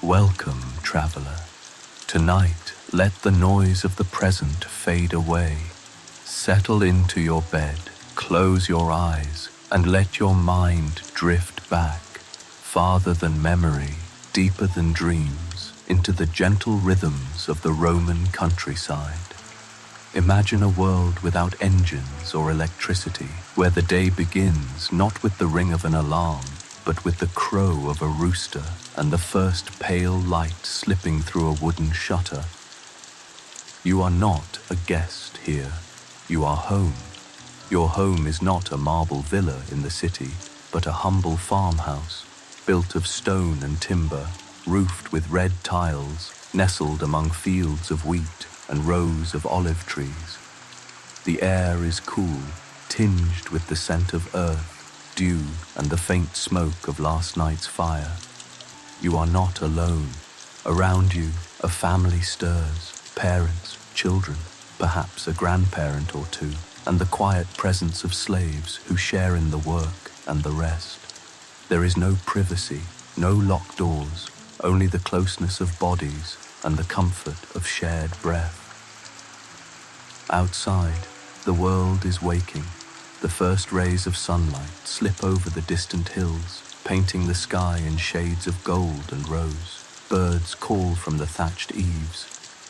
Welcome, traveler. Tonight, let the noise of the present fade away. Settle into your bed, close your eyes, and let your mind drift back, farther than memory, deeper than dreams, into the gentle rhythms of the Roman countryside. Imagine a world without engines or electricity, where the day begins not with the ring of an alarm, but with the crow of a rooster and the first pale light slipping through a wooden shutter. You are not a guest here. You are home. Your home is not a marble villa in the city, but a humble farmhouse, built of stone and timber, roofed with red tiles, nestled among fields of wheat and rows of olive trees. The air is cool, tinged with the scent of earth, dew, and the faint smoke of last night's fire. You are not alone. Around you, a family stirs, parents, children, perhaps a grandparent or two, and the quiet presence of slaves who share in the work and the rest. There is no privacy, no locked doors, only the closeness of bodies and the comfort of shared breath. Outside, the world is waking. The first rays of sunlight slip over the distant hills, painting the sky in shades of gold and rose. Birds call from the thatched eaves.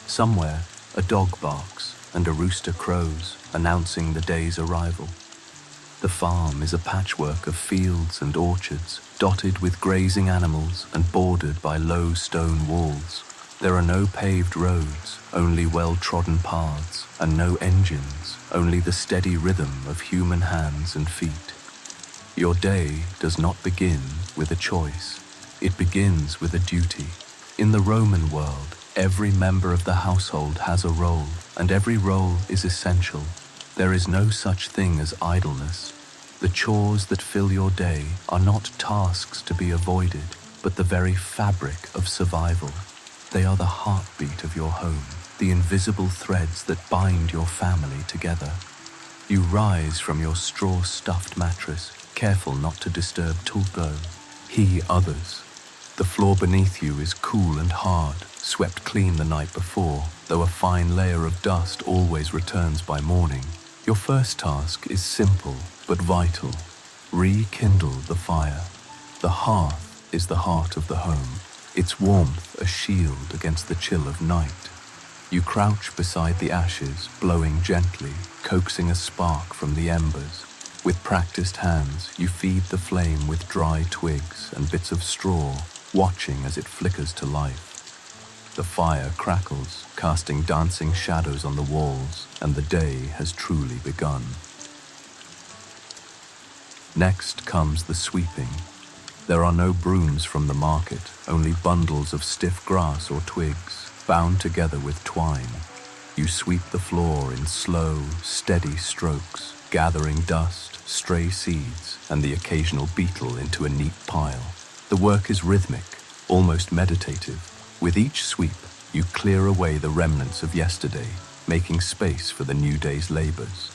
Somewhere, a dog barks and a rooster crows, announcing the day's arrival. The farm is a patchwork of fields and orchards, dotted with grazing animals and bordered by low stone walls. There are no paved roads, only well-trodden paths, and no engines, only the steady rhythm of human hands and feet. Your day does not begin with a choice. It begins with a duty. In the Roman world, every member of the household has a role, and every role is essential. There is no such thing as idleness. The chores that fill your day are not tasks to be avoided, but the very fabric of survival. They are the heartbeat of your home, the invisible threads that bind your family together. You rise from your straw-stuffed mattress, careful not to disturb Tulpo. He others. The floor beneath you is cool and hard, swept clean the night before, though a fine layer of dust always returns by morning. Your first task is simple but vital. Rekindle the fire. The hearth is the heart of the home, its warmth a shield against the chill of night. You crouch beside the ashes, blowing gently, coaxing a spark from the embers. With practiced hands, you feed the flame with dry twigs and bits of straw, watching as it flickers to life. The fire crackles, casting dancing shadows on the walls, and the day has truly begun. Next comes the sweeping. There are no brooms from the market, only bundles of stiff grass or twigs, bound together with twine. You sweep the floor in slow, steady strokes, gathering dust, stray seeds, and the occasional beetle into a neat pile. The work is rhythmic, almost meditative. With each sweep, you clear away the remnants of yesterday, making space for the new day's labors.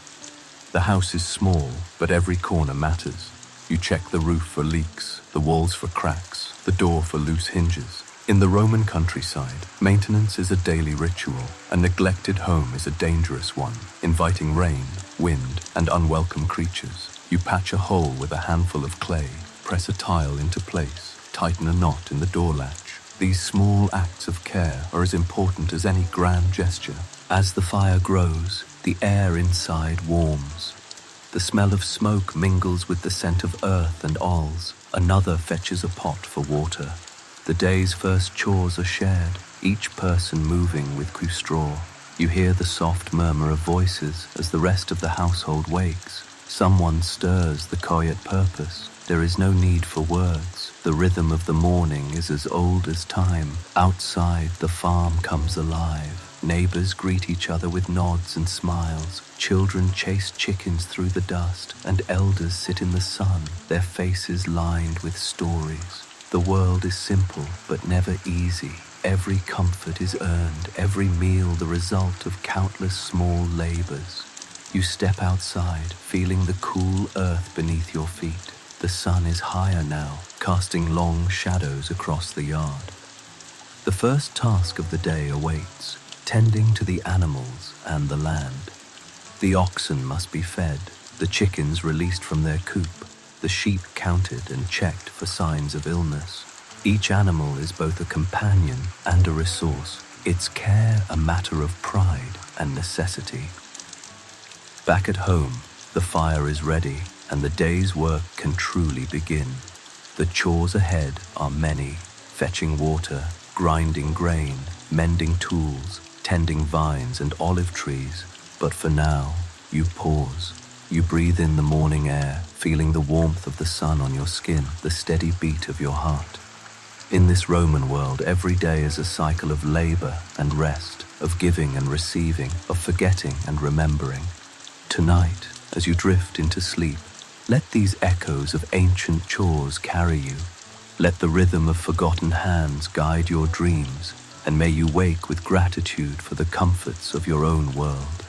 The house is small, but every corner matters. You check the roof for leaks, the walls for cracks, the door for loose hinges. In the Roman countryside, maintenance is a daily ritual. A neglected home is a dangerous one, inviting rain, wind, and unwelcome creatures. You patch a hole with a handful of clay, press a tile into place, tighten a knot in the door latch. These small acts of care are as important as any grand gesture. As the fire grows, the air inside warms. The smell of smoke mingles with the scent of earth and alls. Another fetches a pot for water. The day's first chores are shared, each person moving with straw. You hear the soft murmur of voices as the rest of the household wakes. Someone stirs the quiet purpose. There is no need for words. The rhythm of the morning is as old as time. Outside, the farm comes alive. Neighbors greet each other with nods and smiles. Children chase chickens through the dust, and elders sit in the sun, their faces lined with stories. The world is simple, but never easy. Every comfort is earned, every meal the result of countless small labors. You step outside, feeling the cool earth beneath your feet. The sun is higher now, casting long shadows across the yard. The first task of the day awaits, tending to the animals and the land. The oxen must be fed, the chickens released from their coop, the sheep counted and checked for signs of illness. Each animal is both a companion and a resource, its care a matter of pride and necessity. Back at home, the fire is ready and the day's work can truly begin. The chores ahead are many, fetching water, grinding grain, mending tools, tending vines and olive trees. But for now, you pause. You breathe in the morning air, feeling the warmth of the sun on your skin, the steady beat of your heart. In this Roman world, every day is a cycle of labor and rest, of giving and receiving, of forgetting and remembering. Tonight, as you drift into sleep, let these echoes of ancient chores carry you. Let the rhythm of forgotten hands guide your dreams, and may you wake with gratitude for the comforts of your own world.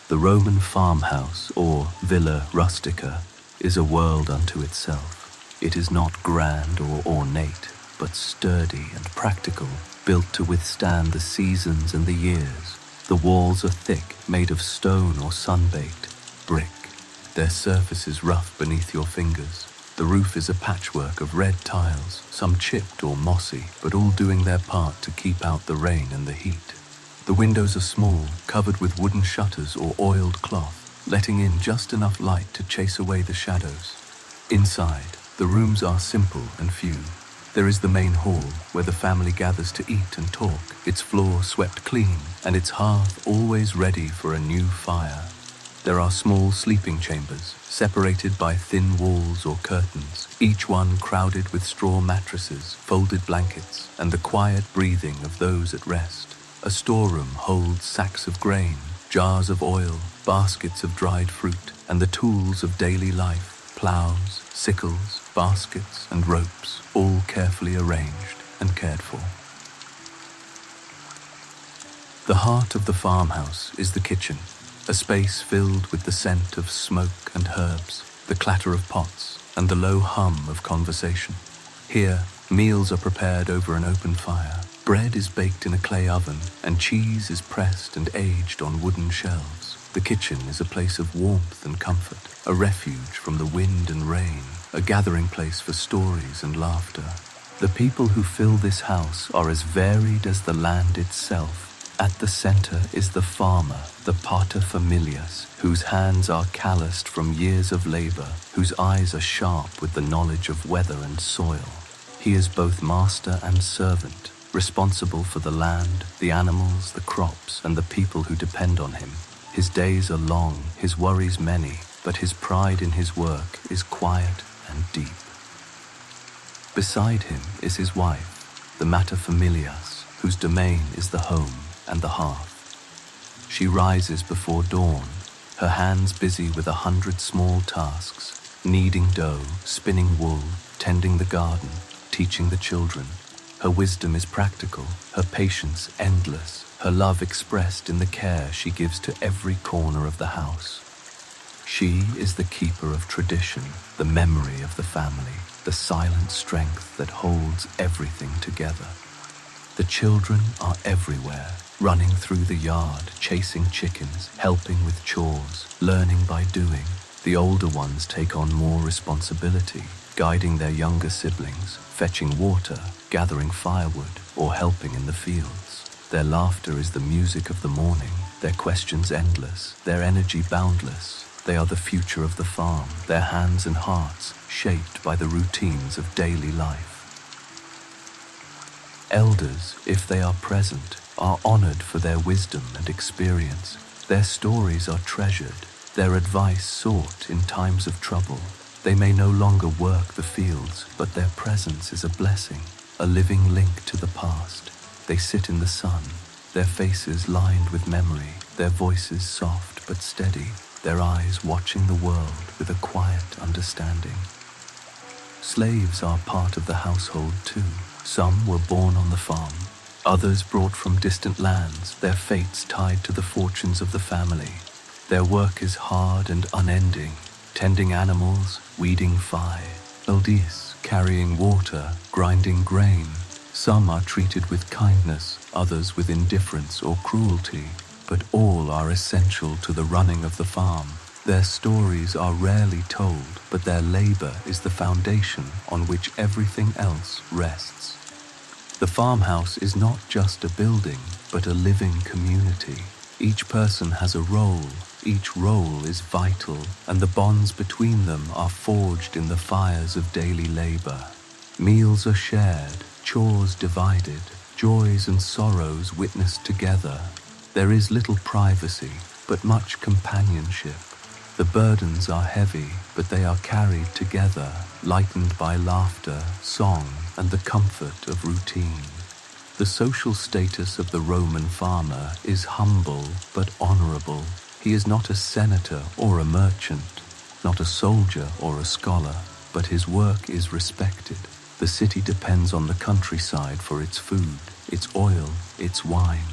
The Roman farmhouse, or villa rustica, is a world unto itself. It is not grand or ornate, but sturdy and practical, built to withstand the seasons and the years. The walls are thick, made of stone or sun-baked brick. Their surface is rough beneath your fingers. The roof is a patchwork of red tiles, some chipped or mossy, but all doing their part to keep out the rain and the heat. The windows are small, covered with wooden shutters or oiled cloth, letting in just enough light to chase away the shadows. Inside, the rooms are simple and few. There is the main hall, where the family gathers to eat and talk, its floor swept clean, and its hearth always ready for a new fire. There are small sleeping chambers, separated by thin walls or curtains, each one crowded with straw mattresses, folded blankets, and the quiet breathing of those at rest. A storeroom holds sacks of grain, jars of oil, baskets of dried fruit, and the tools of daily life, plows, sickles, baskets, and ropes, all carefully arranged and cared for. The heart of the farmhouse is the kitchen, a space filled with the scent of smoke and herbs, the clatter of pots, and the low hum of conversation. Here, meals are prepared over an open fire. Bread is baked in a clay oven, and cheese is pressed and aged on wooden shelves. The kitchen is a place of warmth and comfort, a refuge from the wind and rain, a gathering place for stories and laughter. The people who fill this house are as varied as the land itself. At the center is the farmer, the paterfamilias, whose hands are calloused from years of labor, whose eyes are sharp with the knowledge of weather and soil. He is both master and servant, responsible for the land, the animals, the crops, and the people who depend on him. His days are long, his worries many, but his pride in his work is quiet and deep. Beside him is his wife, the materfamilias, whose domain is the home and the hearth. She rises before dawn, her hands busy with 100 small tasks, kneading dough, spinning wool, tending the garden, teaching the children. Her wisdom is practical, her patience endless, her love expressed in the care she gives to every corner of the house. She is the keeper of tradition, the memory of the family, the silent strength that holds everything together. The children are everywhere, running through the yard, chasing chickens, helping with chores, learning by doing. The older ones take on more responsibility, guiding their younger siblings, fetching water, gathering firewood, or helping in the fields. Their laughter is the music of the morning, their questions endless, their energy boundless. They are the future of the farm, their hands and hearts shaped by the routines of daily life. Elders, if they are present, are honored for their wisdom and experience. Their stories are treasured, their advice sought in times of trouble. They may no longer work the fields, but their presence is a blessing, a living link to the past. They sit in the sun, their faces lined with memory, their voices soft but steady, their eyes watching the world with a quiet understanding. Slaves are part of the household too. Some were born on the farm, others brought from distant lands, their fates tied to the fortunes of the family. Their work is hard and unending, tending animals, weeding carrying water, grinding grain, Some are treated with kindness, others with indifference or cruelty, but all are essential to the running of the farm. Their stories are rarely told, but their labor is the foundation on which everything else rests. The farmhouse is not just a building, but a living community. Each person has a role, each role is vital, and the bonds between them are forged in the fires of daily labor. Meals are shared, chores divided, joys and sorrows witnessed together. There is little privacy, but much companionship. The burdens are heavy, but they are carried together, lightened by laughter, song, and the comfort of routine. The social status of the Roman farmer is humble but honorable. He is not a senator or a merchant, not a soldier or a scholar, but his work is respected. The city depends on the countryside for its food, its oil, its wine.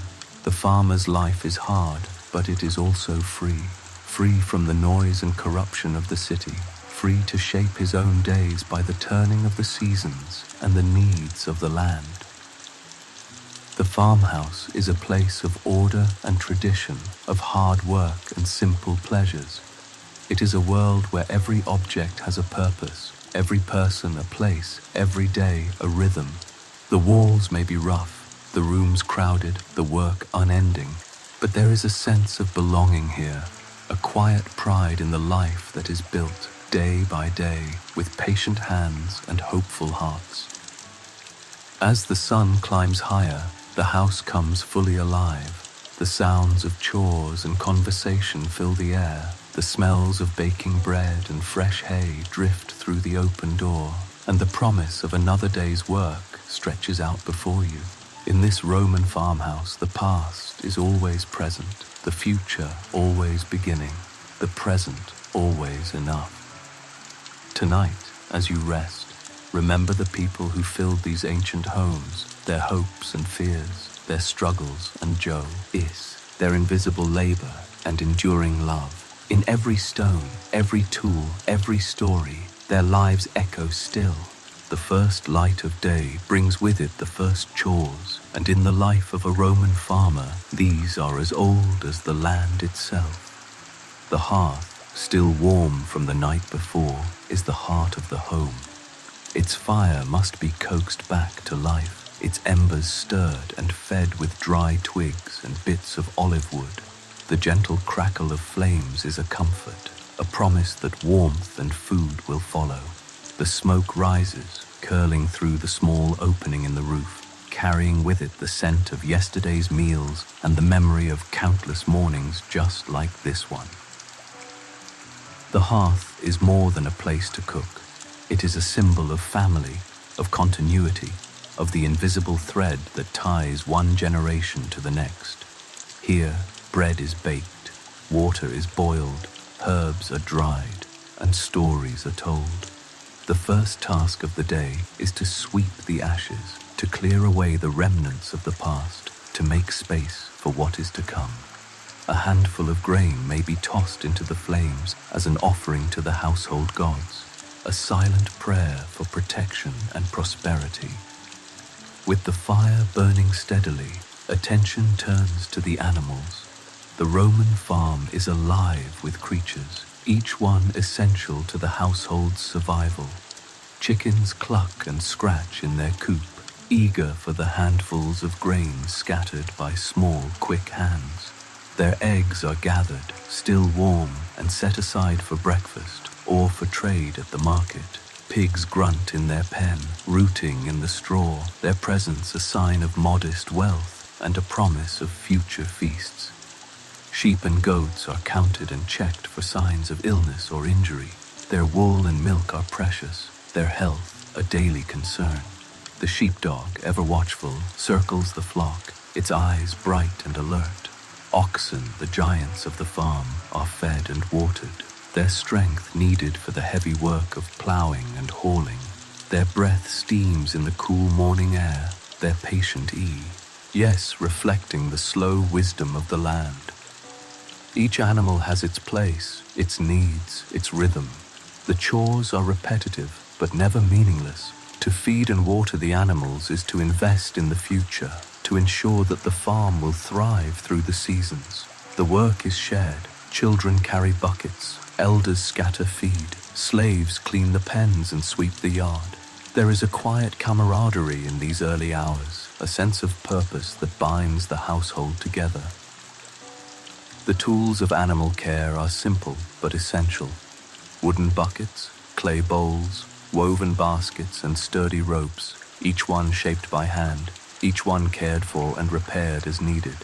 The farmer's life is hard, but it is also free. Free from the noise and corruption of the city, free to shape his own days by the turning of the seasons and the needs of the land. The farmhouse is a place of order and tradition, of hard work and simple pleasures. It is a world where every object has a purpose, every person a place, every day a rhythm. The walls may be rough, the rooms crowded, the work unending, but there is a sense of belonging here, a quiet pride in the life that is built day by day with patient hands and hopeful hearts. As the sun climbs higher, the house comes fully alive. The sounds of chores and conversation fill the air. The smells of baking bread and fresh hay drift through the open door, and the promise of another day's work stretches out before you. In this Roman farmhouse, the past is always present, the future always beginning, the present always enough. Tonight, as you rest, remember the people who filled these ancient homes, their hopes and fears, their struggles and joys, their invisible labor and enduring love. In every stone, every tool, every story, their lives echo still. The first light of day brings with it the first chores, and in the life of a Roman farmer, these are as old as the land itself. The hearth, still warm from the night before, is the heart of the home. Its fire must be coaxed back to life, its embers stirred and fed with dry twigs and bits of olive wood. The gentle crackle of flames is a comfort, a promise that warmth and food will follow. The smoke rises, curling through the small opening in the roof, carrying with it the scent of yesterday's meals and the memory of countless mornings just like this one. The hearth is more than a place to cook. It is a symbol of family, of continuity, of the invisible thread that ties one generation to the next. Here, bread is baked, water is boiled, herbs are dried, and stories are told. The first task of the day is to sweep the ashes, to clear away the remnants of the past, to make space for what is to come. A handful of grain may be tossed into the flames as an offering to the household gods, a silent prayer for protection and prosperity. With the fire burning steadily, attention turns to the animals. The Roman farm is alive with creatures, each one essential to the household's survival. Chickens cluck and scratch in their coop, eager for the handfuls of grain scattered by small, quick hands. Their eggs are gathered, still warm, and set aside for breakfast or for trade at the market. Pigs grunt in their pen, rooting in the straw, their presence a sign of modest wealth and a promise of future feasts. Sheep and goats are counted and checked for signs of illness or injury. Their wool and milk are precious, their health a daily concern. The sheepdog, ever watchful, circles the flock, its eyes bright and alert. Oxen, the giants of the farm, are fed and watered, their strength needed for the heavy work of ploughing and hauling. Their breath steams in the cool morning air, their patient yes, reflecting the slow wisdom of the land. Each animal has its place, its needs, its rhythm. The chores are repetitive, but never meaningless. To feed and water the animals is to invest in the future, to ensure that the farm will thrive through the seasons. The work is shared. Children carry buckets, elders scatter feed, slaves clean the pens and sweep the yard. There is a quiet camaraderie in these early hours, a sense of purpose that binds the household together. The tools of animal care are simple but essential. Wooden buckets, clay bowls, woven baskets and sturdy ropes, each one shaped by hand, each one cared for and repaired as needed.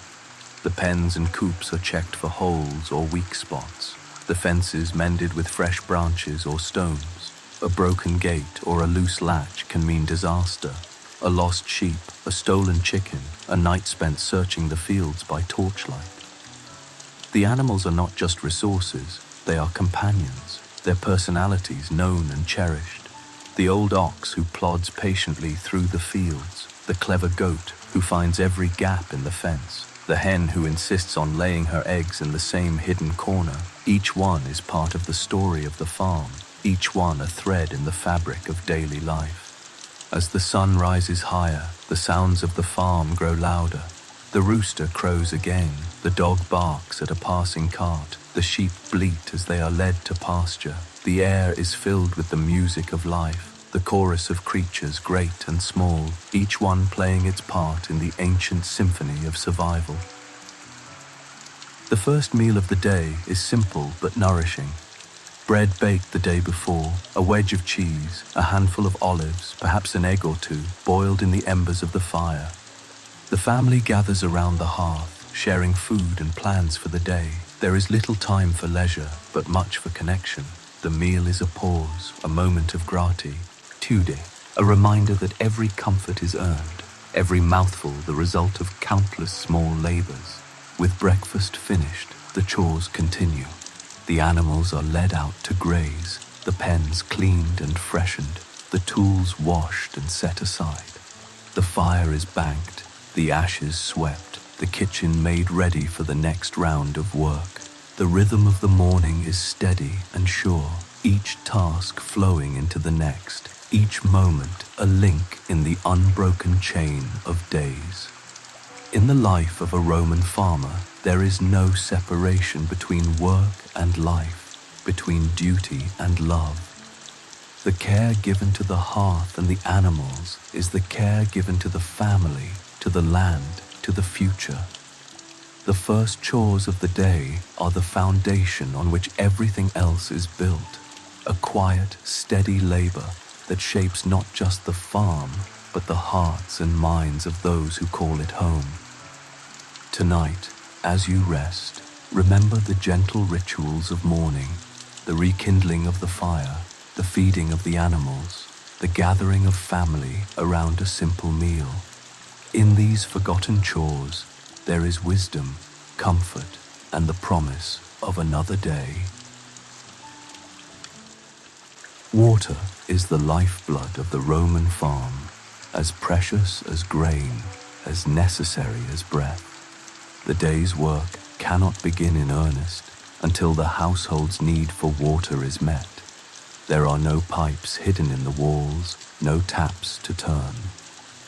The pens and coops are checked for holes or weak spots, the fences mended with fresh branches or stones. A broken gate or a loose latch can mean disaster. A lost sheep, a stolen chicken, a night spent searching the fields by torchlight. The animals are not just resources, they are companions, their personalities known and cherished. The old ox who plods patiently through the fields, the clever goat who finds every gap in the fence, the hen who insists on laying her eggs in the same hidden corner. Each one is part of the story of the farm, each one a thread in the fabric of daily life. As the sun rises higher, the sounds of the farm grow louder. The rooster crows again, the dog barks at a passing cart, the sheep bleat as they are led to pasture. The air is filled with the music of life, the chorus of creatures great and small, each one playing its part in the ancient symphony of survival. The first meal of the day is simple but nourishing. Bread baked the day before, a wedge of cheese, a handful of olives, perhaps an egg or two, boiled in the embers of the fire. The family gathers around the hearth, sharing food and plans for the day. There is little time for leisure, but much for connection. The meal is a pause, a moment of gratitude, a reminder that every comfort is earned, every mouthful the result of countless small labors. With breakfast finished, the chores continue. The animals are led out to graze, the pens cleaned and freshened, the tools washed and set aside. The fire is banked, the ashes swept, the kitchen made ready for the next round of work. The rhythm of the morning is steady and sure, each task flowing into the next, each moment a link in the unbroken chain of days. In the life of a Roman farmer, there is no separation between work and life, between duty and love. The care given to the hearth and the animals is the care given to the family, to the land, to the future. The first chores of the day are the foundation on which everything else is built, a quiet, steady labor that shapes not just the farm, but the hearts and minds of those who call it home. Tonight, as you rest, remember the gentle rituals of morning, the rekindling of the fire, the feeding of the animals, the gathering of family around a simple meal. In these forgotten chores, there is wisdom, comfort, and the promise of another day. Water is the lifeblood of the Roman farm, as precious as grain, as necessary as breath. The day's work cannot begin in earnest until the household's need for water is met. There are no pipes hidden in the walls, no taps to turn.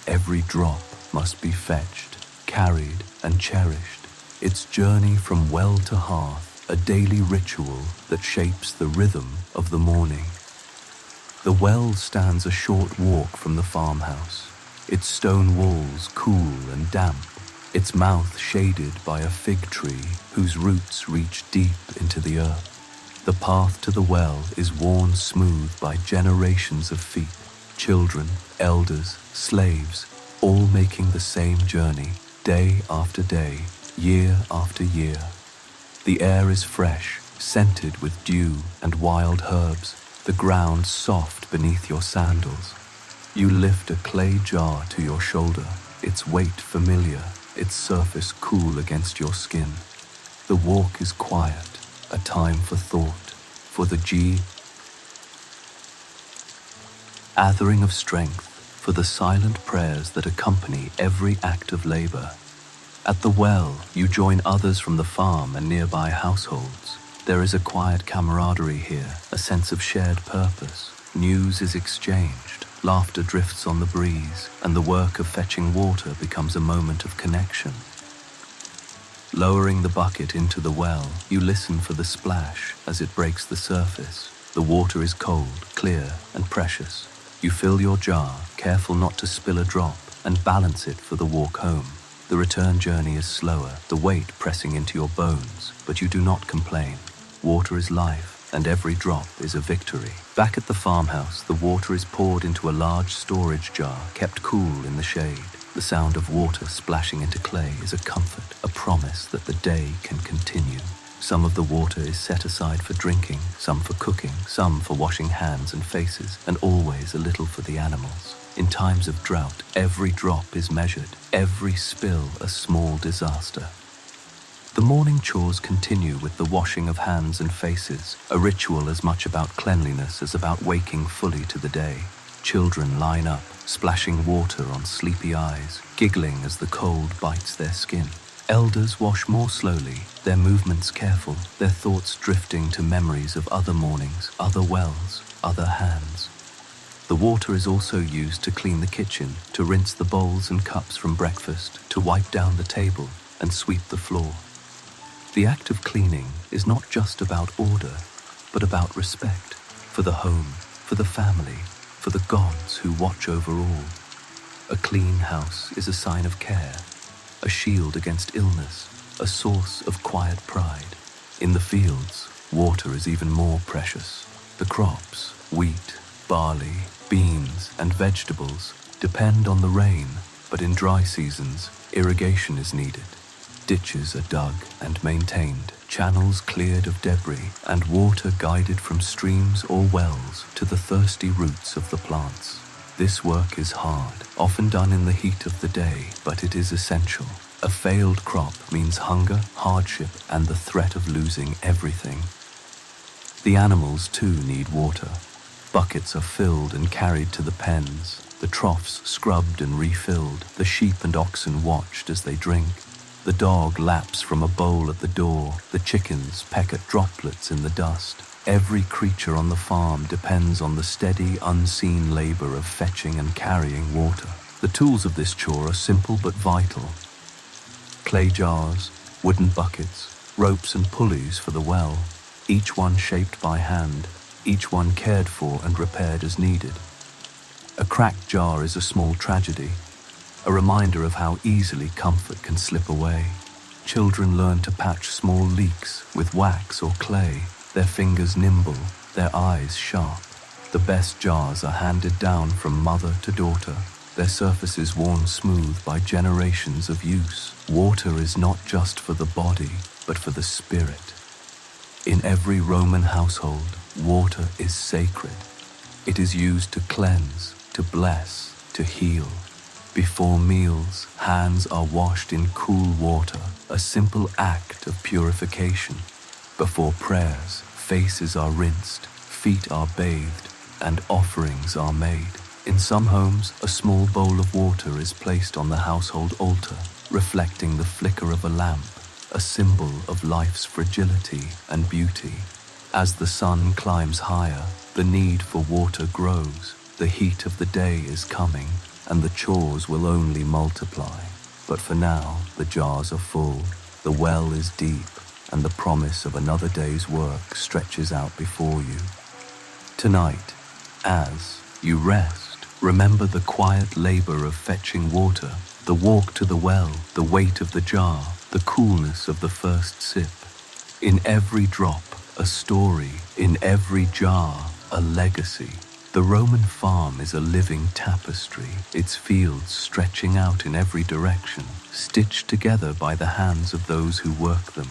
Every drop must be fetched, carried, and cherished. Its journey from well to hearth, a daily ritual that shapes the rhythm of the morning. The well stands a short walk from the farmhouse, its stone walls cool and damp, its mouth shaded by a fig tree whose roots reach deep into the earth. The path to the well is worn smooth by generations of feet, children, elders, slaves, all making the same journey, day after day, year after year. The air is fresh, scented with dew and wild herbs, the ground soft beneath your sandals. You lift a clay jar to your shoulder, its weight familiar, its surface cool against your skin. The walk is quiet, a time for thought, for the gathering of strength, for the silent prayers that accompany every act of labor. At the well, you join others from the farm and nearby households. There is a quiet camaraderie here, a sense of shared purpose. News is exchanged, Laughter drifts on the breeze, and the work of fetching water becomes a moment of connection. Lowering the bucket into the well, you listen for the splash as it breaks the surface. The water is cold, clear, and precious. You fill your jar, careful not to spill a drop, and balance it for the walk home. The return journey is slower, the weight pressing into your bones, but you do not complain. Water is life, and every drop is a victory. Back at the farmhouse, the water is poured into a large storage jar, kept cool in the shade. The sound of water splashing into clay is a comfort, a promise that the day can continue. Some of the water is set aside for drinking, some for cooking, some for washing hands and faces, and always a little for the animals. In times of drought, every drop is measured, every spill a small disaster. The morning chores continue with the washing of hands and faces, a ritual as much about cleanliness as about waking fully to the day. Children line up, splashing water on sleepy eyes, giggling as the cold bites their skin. Elders wash more slowly, their movements careful, their thoughts drifting to memories of other mornings, other wells, other hands. The water is also used to clean the kitchen, to rinse the bowls and cups from breakfast, to wipe down the table and sweep the floor. The act of cleaning is not just about order, but about respect for the home, for the family, for the gods who watch over all. A clean house is a sign of care, a shield against illness, a source of quiet pride. In the fields, water is even more precious. The crops, wheat, barley, beans, and vegetables depend on the rain, but in dry seasons, irrigation is needed. Ditches are dug and maintained, channels cleared of debris, and water guided from streams or wells to the thirsty roots of the plants. This work is hard, often done in the heat of the day, but it is essential. A failed crop means hunger, hardship, and the threat of losing everything. The animals too need water. Buckets are filled and carried to the pens, the troughs scrubbed and refilled, the sheep and oxen watched as they drink. The dog laps from a bowl at the door, the chickens peck at droplets in the dust. Every creature on the farm depends on the steady, unseen labor of fetching and carrying water. The tools of this chore are simple but vital. Clay jars, wooden buckets, ropes and pulleys for the well, each one shaped by hand, each one cared for and repaired as needed. A cracked jar is a small tragedy, a reminder of how easily comfort can slip away. Children learn to patch small leaks with wax or clay, their fingers nimble, their eyes sharp. The best jars are handed down from mother to daughter, their surfaces worn smooth by generations of use. Water is not just for the body, but for the spirit. In every Roman household, water is sacred. It is used to cleanse, to bless, to heal. Before meals, hands are washed in cool water, a simple act of purification. Before prayers, faces are rinsed, feet are bathed, and offerings are made. In some homes, a small bowl of water is placed on the household altar, reflecting the flicker of a lamp, a symbol of life's fragility and beauty. As the sun climbs higher, the need for water grows. The heat of the day is coming, and the chores will only multiply. But for now, the jars are full, the well is deep, and the promise of another day's work stretches out before you. Tonight, as you rest, remember the quiet labor of fetching water, the walk to the well, the weight of the jar, the coolness of the first sip. In every drop, a story. In every jar, a legacy. The Roman farm is a living tapestry, its fields stretching out in every direction, stitched together by the hands of those who work them.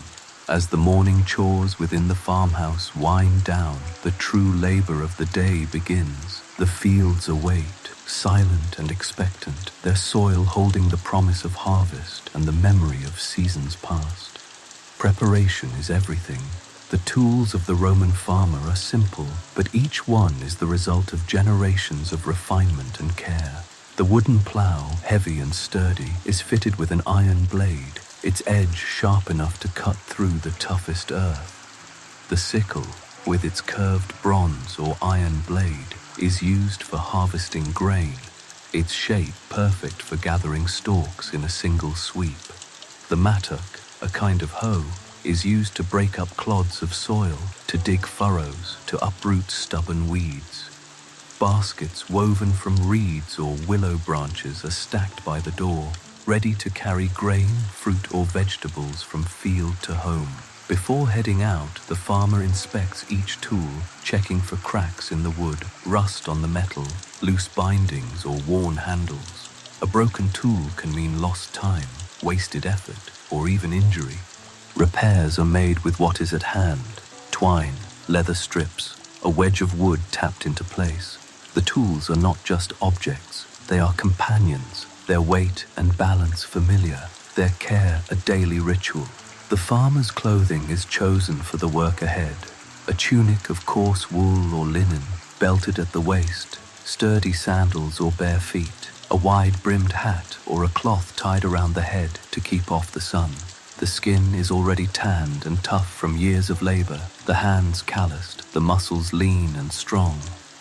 As the morning chores within the farmhouse wind down, the true labor of the day begins. The fields await, silent and expectant, their soil holding the promise of harvest and the memory of seasons past. Preparation is everything. The tools of the Roman farmer are simple, but each one is the result of generations of refinement and care. The wooden plow, heavy and sturdy, is fitted with an iron blade, its edge sharp enough to cut through the toughest earth. The sickle, with its curved bronze or iron blade, is used for harvesting grain, its shape perfect for gathering stalks in a single sweep. The mattock, a kind of hoe, is used to break up clods of soil, to dig furrows, to uproot stubborn weeds. Baskets woven from reeds or willow branches are stacked by the door, ready to carry grain, fruit or vegetables from field to home. Before heading out, the farmer inspects each tool, checking for cracks in the wood, rust on the metal, loose bindings or worn handles. A broken tool can mean lost time, wasted effort, or even injury. Repairs are made with what is at hand: twine, leather strips, a wedge of wood tapped into place. The tools are not just objects, they are companions, their weight and balance familiar, their care a daily ritual. The farmer's clothing is chosen for the work ahead: a tunic of coarse wool or linen, belted at the waist, sturdy sandals or bare feet, a wide-brimmed hat or a cloth tied around the head to keep off the sun. The skin is already tanned and tough from years of labor, the hands calloused, the muscles lean and strong.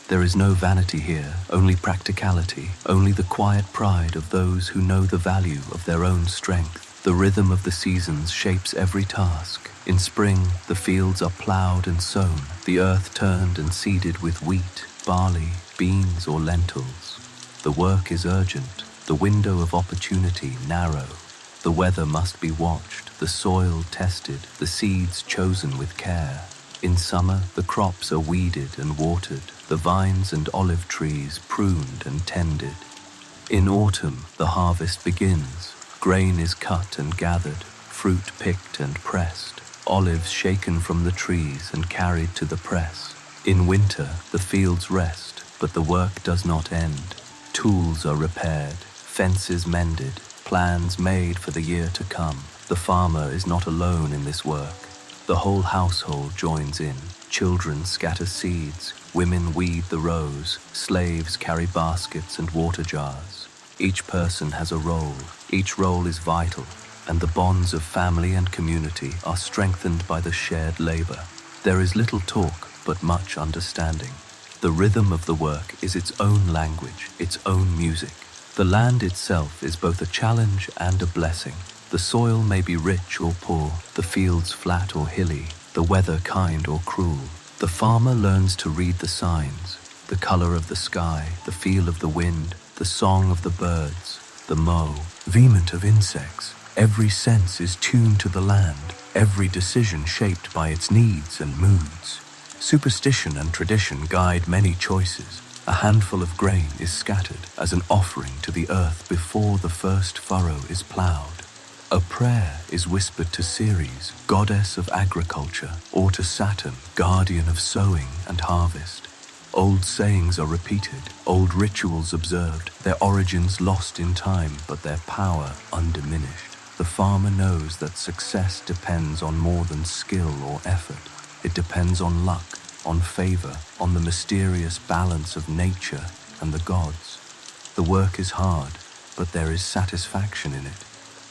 There is no vanity here, only practicality, only the quiet pride of those who know the value of their own strength. The rhythm of the seasons shapes every task. In spring, the fields are plowed and sown, the earth turned and seeded with wheat, barley, beans or lentils. The work is urgent, the window of opportunity narrow. The weather must be watched, the soil tested, the seeds chosen with care. In summer, the crops are weeded and watered, the vines and olive trees pruned and tended. In autumn, the harvest begins. Grain is cut and gathered, fruit picked and pressed, olives shaken from the trees and carried to the press. In winter, the fields rest, but the work does not end. Tools are repaired, fences mended, plans made for the year to come. The farmer is not alone in this work. The whole household joins in. Children scatter seeds, women weed the rows, slaves carry baskets and water jars. Each person has a role, each role is vital, and the bonds of family and community are strengthened by the shared labor. There is little talk, but much understanding. The rhythm of the work is its own language, its own music. The land itself is both a challenge and a blessing. The soil may be rich or poor, the fields flat or hilly, the weather kind or cruel. The farmer learns to read the signs, the color of the sky, the feel of the wind, the song of the birds, the vehement of insects. Every sense is tuned to the land, every decision shaped by its needs and moods. Superstition and tradition guide many choices. A handful of grain is scattered as an offering to the earth before the first furrow is plowed. A prayer is whispered to Ceres, goddess of agriculture, or to Saturn, guardian of sowing and harvest. Old sayings are repeated, old rituals observed, their origins lost in time, but their power undiminished. The farmer knows that success depends on more than skill or effort. It depends on luck, on favor, on the mysterious balance of nature and the gods. The work is hard, but there is satisfaction in it.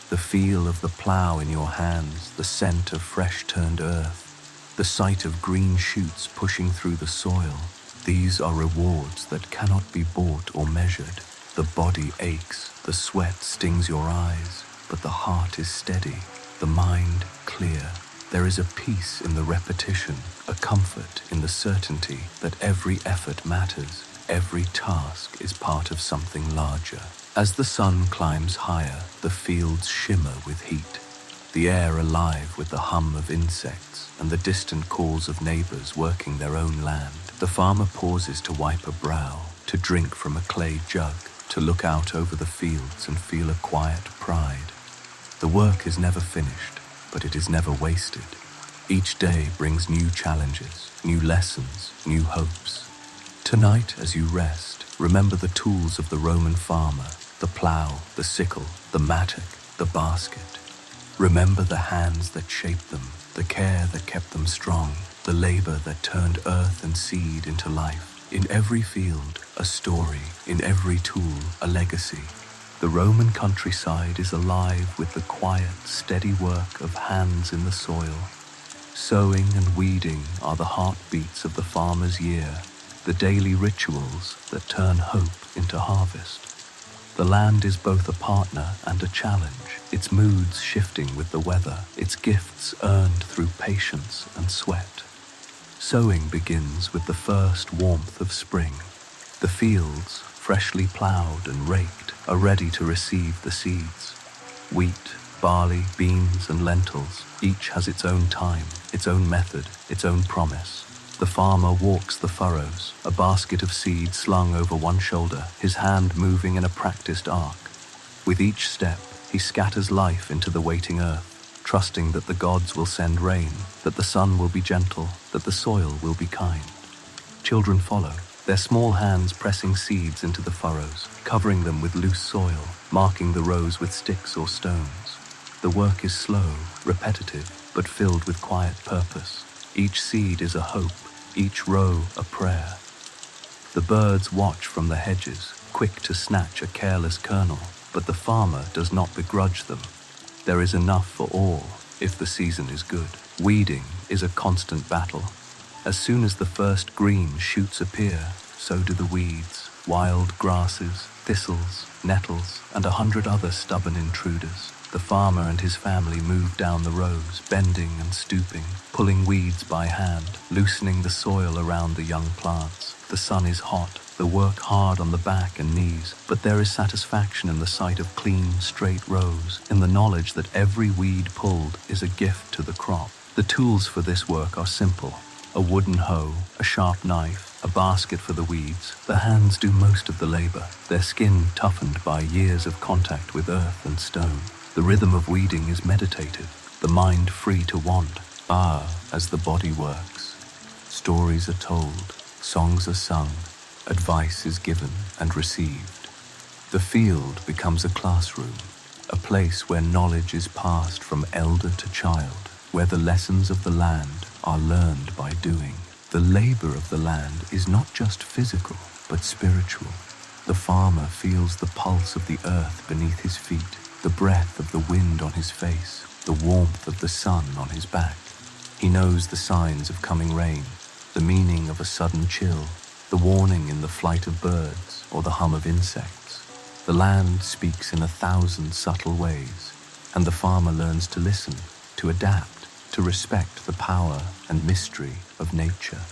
The feel of the plow in your hands, the scent of fresh-turned earth, the sight of green shoots pushing through the soil. These are rewards that cannot be bought or measured. The body aches, the sweat stings your eyes, but the heart is steady, the mind clear. There is a peace in the repetition, a comfort in the certainty that every effort matters, every task is part of something larger. As the sun climbs higher, the fields shimmer with heat, the air alive with the hum of insects and the distant calls of neighbors working their own land. The farmer pauses to wipe a brow, to drink from a clay jug, to look out over the fields and feel a quiet pride. The work is never finished, but it is never wasted. Each day brings new challenges, new lessons, new hopes. Tonight, as you rest, remember the tools of the Roman farmer, the plow, the sickle, the mattock, the basket. Remember the hands that shaped them, the care that kept them strong, the labor that turned earth and seed into life. In every field, a story, in every tool, a legacy. The Roman countryside is alive with the quiet, steady work of hands in the soil. Sowing and weeding are the heartbeats of the farmer's year. the daily rituals that turn hope into harvest. The land is both a partner and a challenge, its moods shifting with the weather, its gifts earned through patience and sweat. Sowing begins with the first warmth of spring. The fields, freshly plowed and raked, are ready to receive the seeds. Wheat, barley, beans, and lentils, each has its own time, its own method, its own promise. The farmer walks the furrows, a basket of seed slung over one shoulder, his hand moving in a practiced arc. With each step, he scatters life into the waiting earth, trusting that the gods will send rain, that the sun will be gentle, that the soil will be kind. Children follow, their small hands pressing seeds into the furrows, covering them with loose soil, marking the rows with sticks or stones. The work is slow, repetitive, but filled with quiet purpose. Each seed is a hope, each row a prayer. The birds watch from the hedges, quick to snatch a careless kernel, but the farmer does not begrudge them. There is enough for all, if the season is good. Weeding is a constant battle. As soon as the first green shoots appear, so do the weeds, wild grasses, thistles, nettles, and 100 other stubborn intruders. The farmer and his family move down the rows, bending and stooping, pulling weeds by hand, loosening the soil around the young plants. The sun is hot, the work hard on the back and knees, but there is satisfaction in the sight of clean, straight rows, in the knowledge that every weed pulled is a gift to the crop. The tools for this work are simple: a wooden hoe, a sharp knife, a basket for the weeds. The hands do most of the labor, their skin toughened by years of contact with earth and stone. The rhythm of weeding is meditative, the mind free to wander. As the body works, stories are told, songs are sung, advice is given and received. The field becomes a classroom, a place where knowledge is passed from elder to child, where the lessons of the land are learned by doing. The labor of the land is not just physical, but spiritual. The farmer feels the pulse of the earth beneath his feet, the breath of the wind on his face, the warmth of the sun on his back. He knows the signs of coming rain, the meaning of a sudden chill, the warning in the flight of birds or the hum of insects. The land speaks in 1,000 subtle ways, and the farmer learns to listen, to adapt, to respect the power and mystery of nature.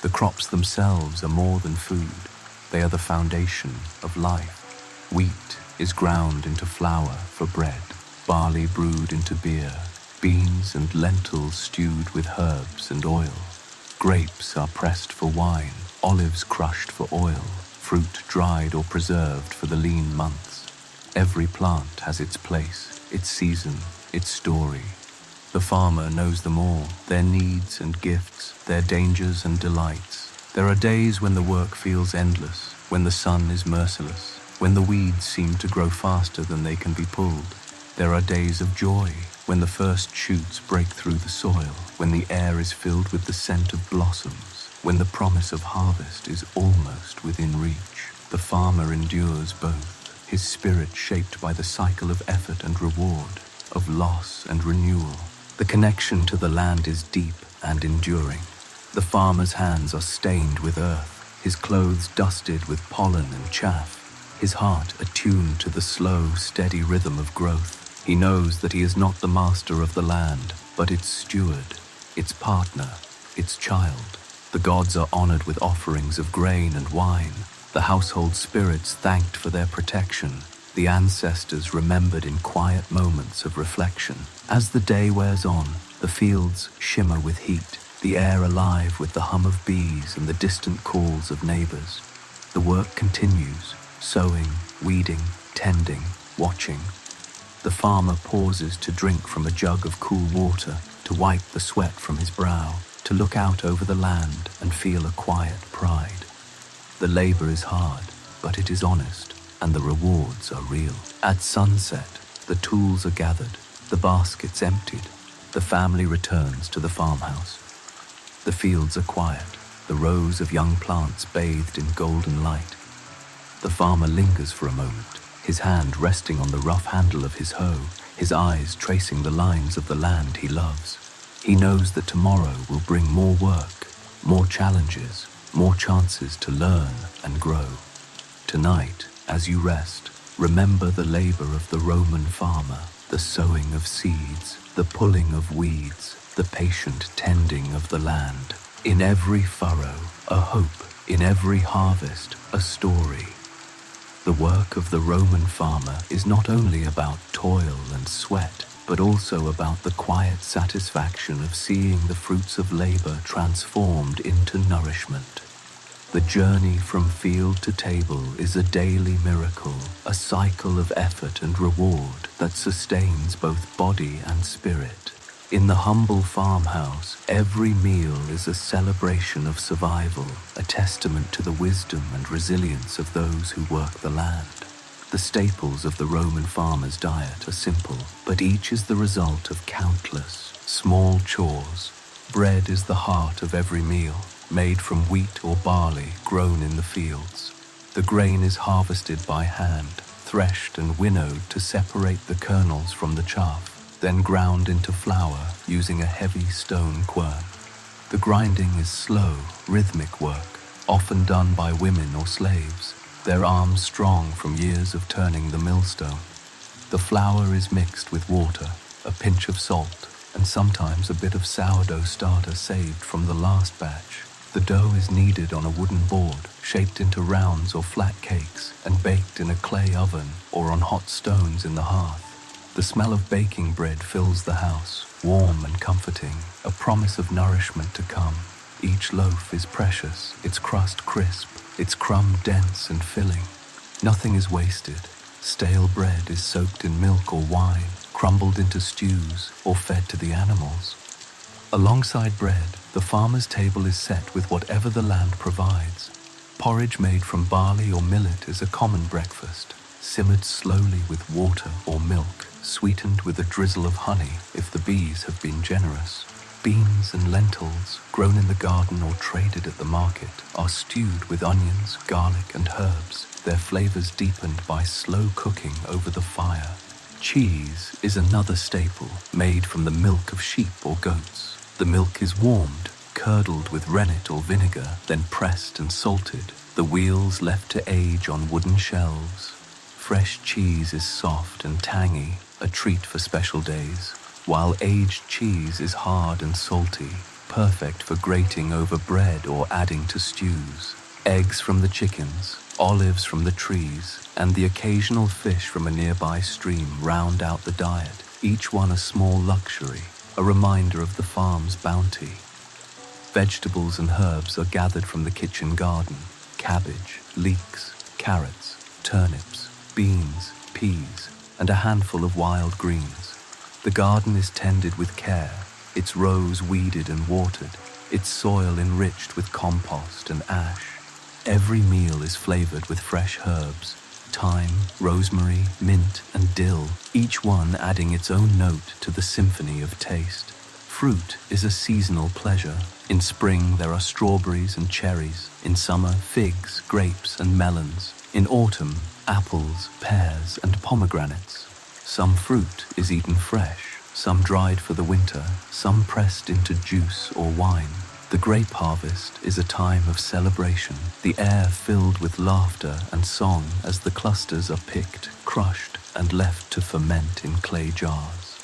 The crops themselves are more than food. They are the foundation of life. Wheat is ground into flour for bread, barley brewed into beer, beans and lentils stewed with herbs and oil. Grapes are pressed for wine, olives crushed for oil, fruit dried or preserved for the lean months. Every plant has its place, its season, its story. The farmer knows them all, their needs and gifts, their dangers and delights. There are days when the work feels endless, when the sun is merciless, when the weeds seem to grow faster than they can be pulled. There are days of joy, when the first shoots break through the soil, when the air is filled with the scent of blossoms, when the promise of harvest is almost within reach. The farmer endures both, his spirit shaped by the cycle of effort and reward, of loss and renewal. The connection to the land is deep and enduring. The farmer's hands are stained with earth, his clothes dusted with pollen and chaff, his heart attuned to the slow, steady rhythm of growth. He knows that he is not the master of the land, but its steward, its partner, its child. The gods are honored with offerings of grain and wine, the household spirits thanked for their protection, the ancestors remembered in quiet moments of reflection. As the day wears on, the fields shimmer with heat, the air alive with the hum of bees and the distant calls of neighbors. The work continues, sowing, weeding, tending, watching. The farmer pauses to drink from a jug of cool water, to wipe the sweat from his brow, to look out over the land and feel a quiet pride. The labor is hard, but it is honest, and the rewards are real. At sunset, the tools are gathered, the baskets emptied, the family returns to the farmhouse. The fields are quiet, the rows of young plants bathed in golden light. The farmer lingers for a moment, his hand resting on the rough handle of his hoe, his eyes tracing the lines of the land he loves. He knows that tomorrow will bring more work, more challenges, more chances to learn and grow. Tonight, as you rest, remember the labor of the Roman farmer, the sowing of seeds, the pulling of weeds, the patient tending of the land. In every furrow, a hope, in every harvest, a story. The work of the Roman farmer is not only about toil and sweat, but also about the quiet satisfaction of seeing the fruits of labor transformed into nourishment. The journey from field to table is a daily miracle, a cycle of effort and reward that sustains both body and spirit. In the humble farmhouse, every meal is a celebration of survival, a testament to the wisdom and resilience of those who work the land. The staples of the Roman farmer's diet are simple, but each is the result of countless small chores. Bread is the heart of every meal, made from wheat or barley grown in the fields. The grain is harvested by hand, threshed and winnowed to separate the kernels from the chaff, then ground into flour using a heavy stone quern. The grinding is slow, rhythmic work, often done by women or slaves, their arms strong from years of turning the millstone. The flour is mixed with water, a pinch of salt, and sometimes a bit of sourdough starter saved from the last batch. The dough is kneaded on a wooden board, shaped into rounds or flat cakes, and baked in a clay oven or on hot stones in the hearth. The smell of baking bread fills the house, warm and comforting, a promise of nourishment to come. Each loaf is precious, its crust crisp, its crumb dense and filling. Nothing is wasted. Stale bread is soaked in milk or wine, crumbled into stews, or fed to the animals. Alongside bread, the farmer's table is set with whatever the land provides. Porridge made from barley or millet is a common breakfast, simmered slowly with water or milk, sweetened with a drizzle of honey if the bees have been generous. Beans and lentils, grown in the garden or traded at the market, are stewed with onions, garlic, and herbs, their flavors deepened by slow cooking over the fire. Cheese is another staple, made from the milk of sheep or goats. The milk is warmed, curdled with rennet or vinegar, then pressed and salted, the wheels left to age on wooden shelves. Fresh cheese is soft and tangy, a treat for special days, while aged cheese is hard and salty, perfect for grating over bread or adding to stews. Eggs from the chickens, olives from the trees, and the occasional fish from a nearby stream round out the diet, each one a small luxury, a reminder of the farm's bounty. Vegetables and herbs are gathered from the kitchen garden: cabbage, leeks, carrots, turnips, beans, peas, and a handful of wild greens. The garden is tended with care, its rows weeded and watered, its soil enriched with compost and ash. Every meal is flavored with fresh herbs: thyme, rosemary, mint, and dill, each one adding its own note to the symphony of taste. Fruit is a seasonal pleasure. In spring there are strawberries and cherries, in summer figs, grapes, and melons, in autumn apples, pears, and pomegranates. Some fruit is eaten fresh, some dried for the winter, some pressed into juice or wine. The grape harvest is a time of celebration, the air filled with laughter and song as the clusters are picked, crushed, and left to ferment in clay jars.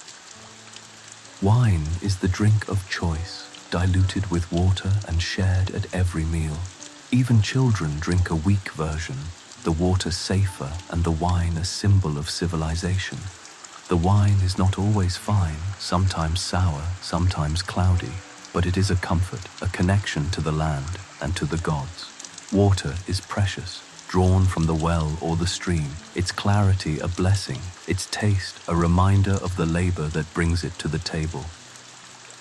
Wine is the drink of choice, diluted with water and shared at every meal. Even children drink a weak version, the water safer and the wine a symbol of civilization. The wine is not always fine, sometimes sour, sometimes cloudy, but it is a comfort, a connection to the land and to the gods. Water is precious, drawn from the well or the stream, its clarity a blessing, its taste a reminder of the labor that brings it to the table.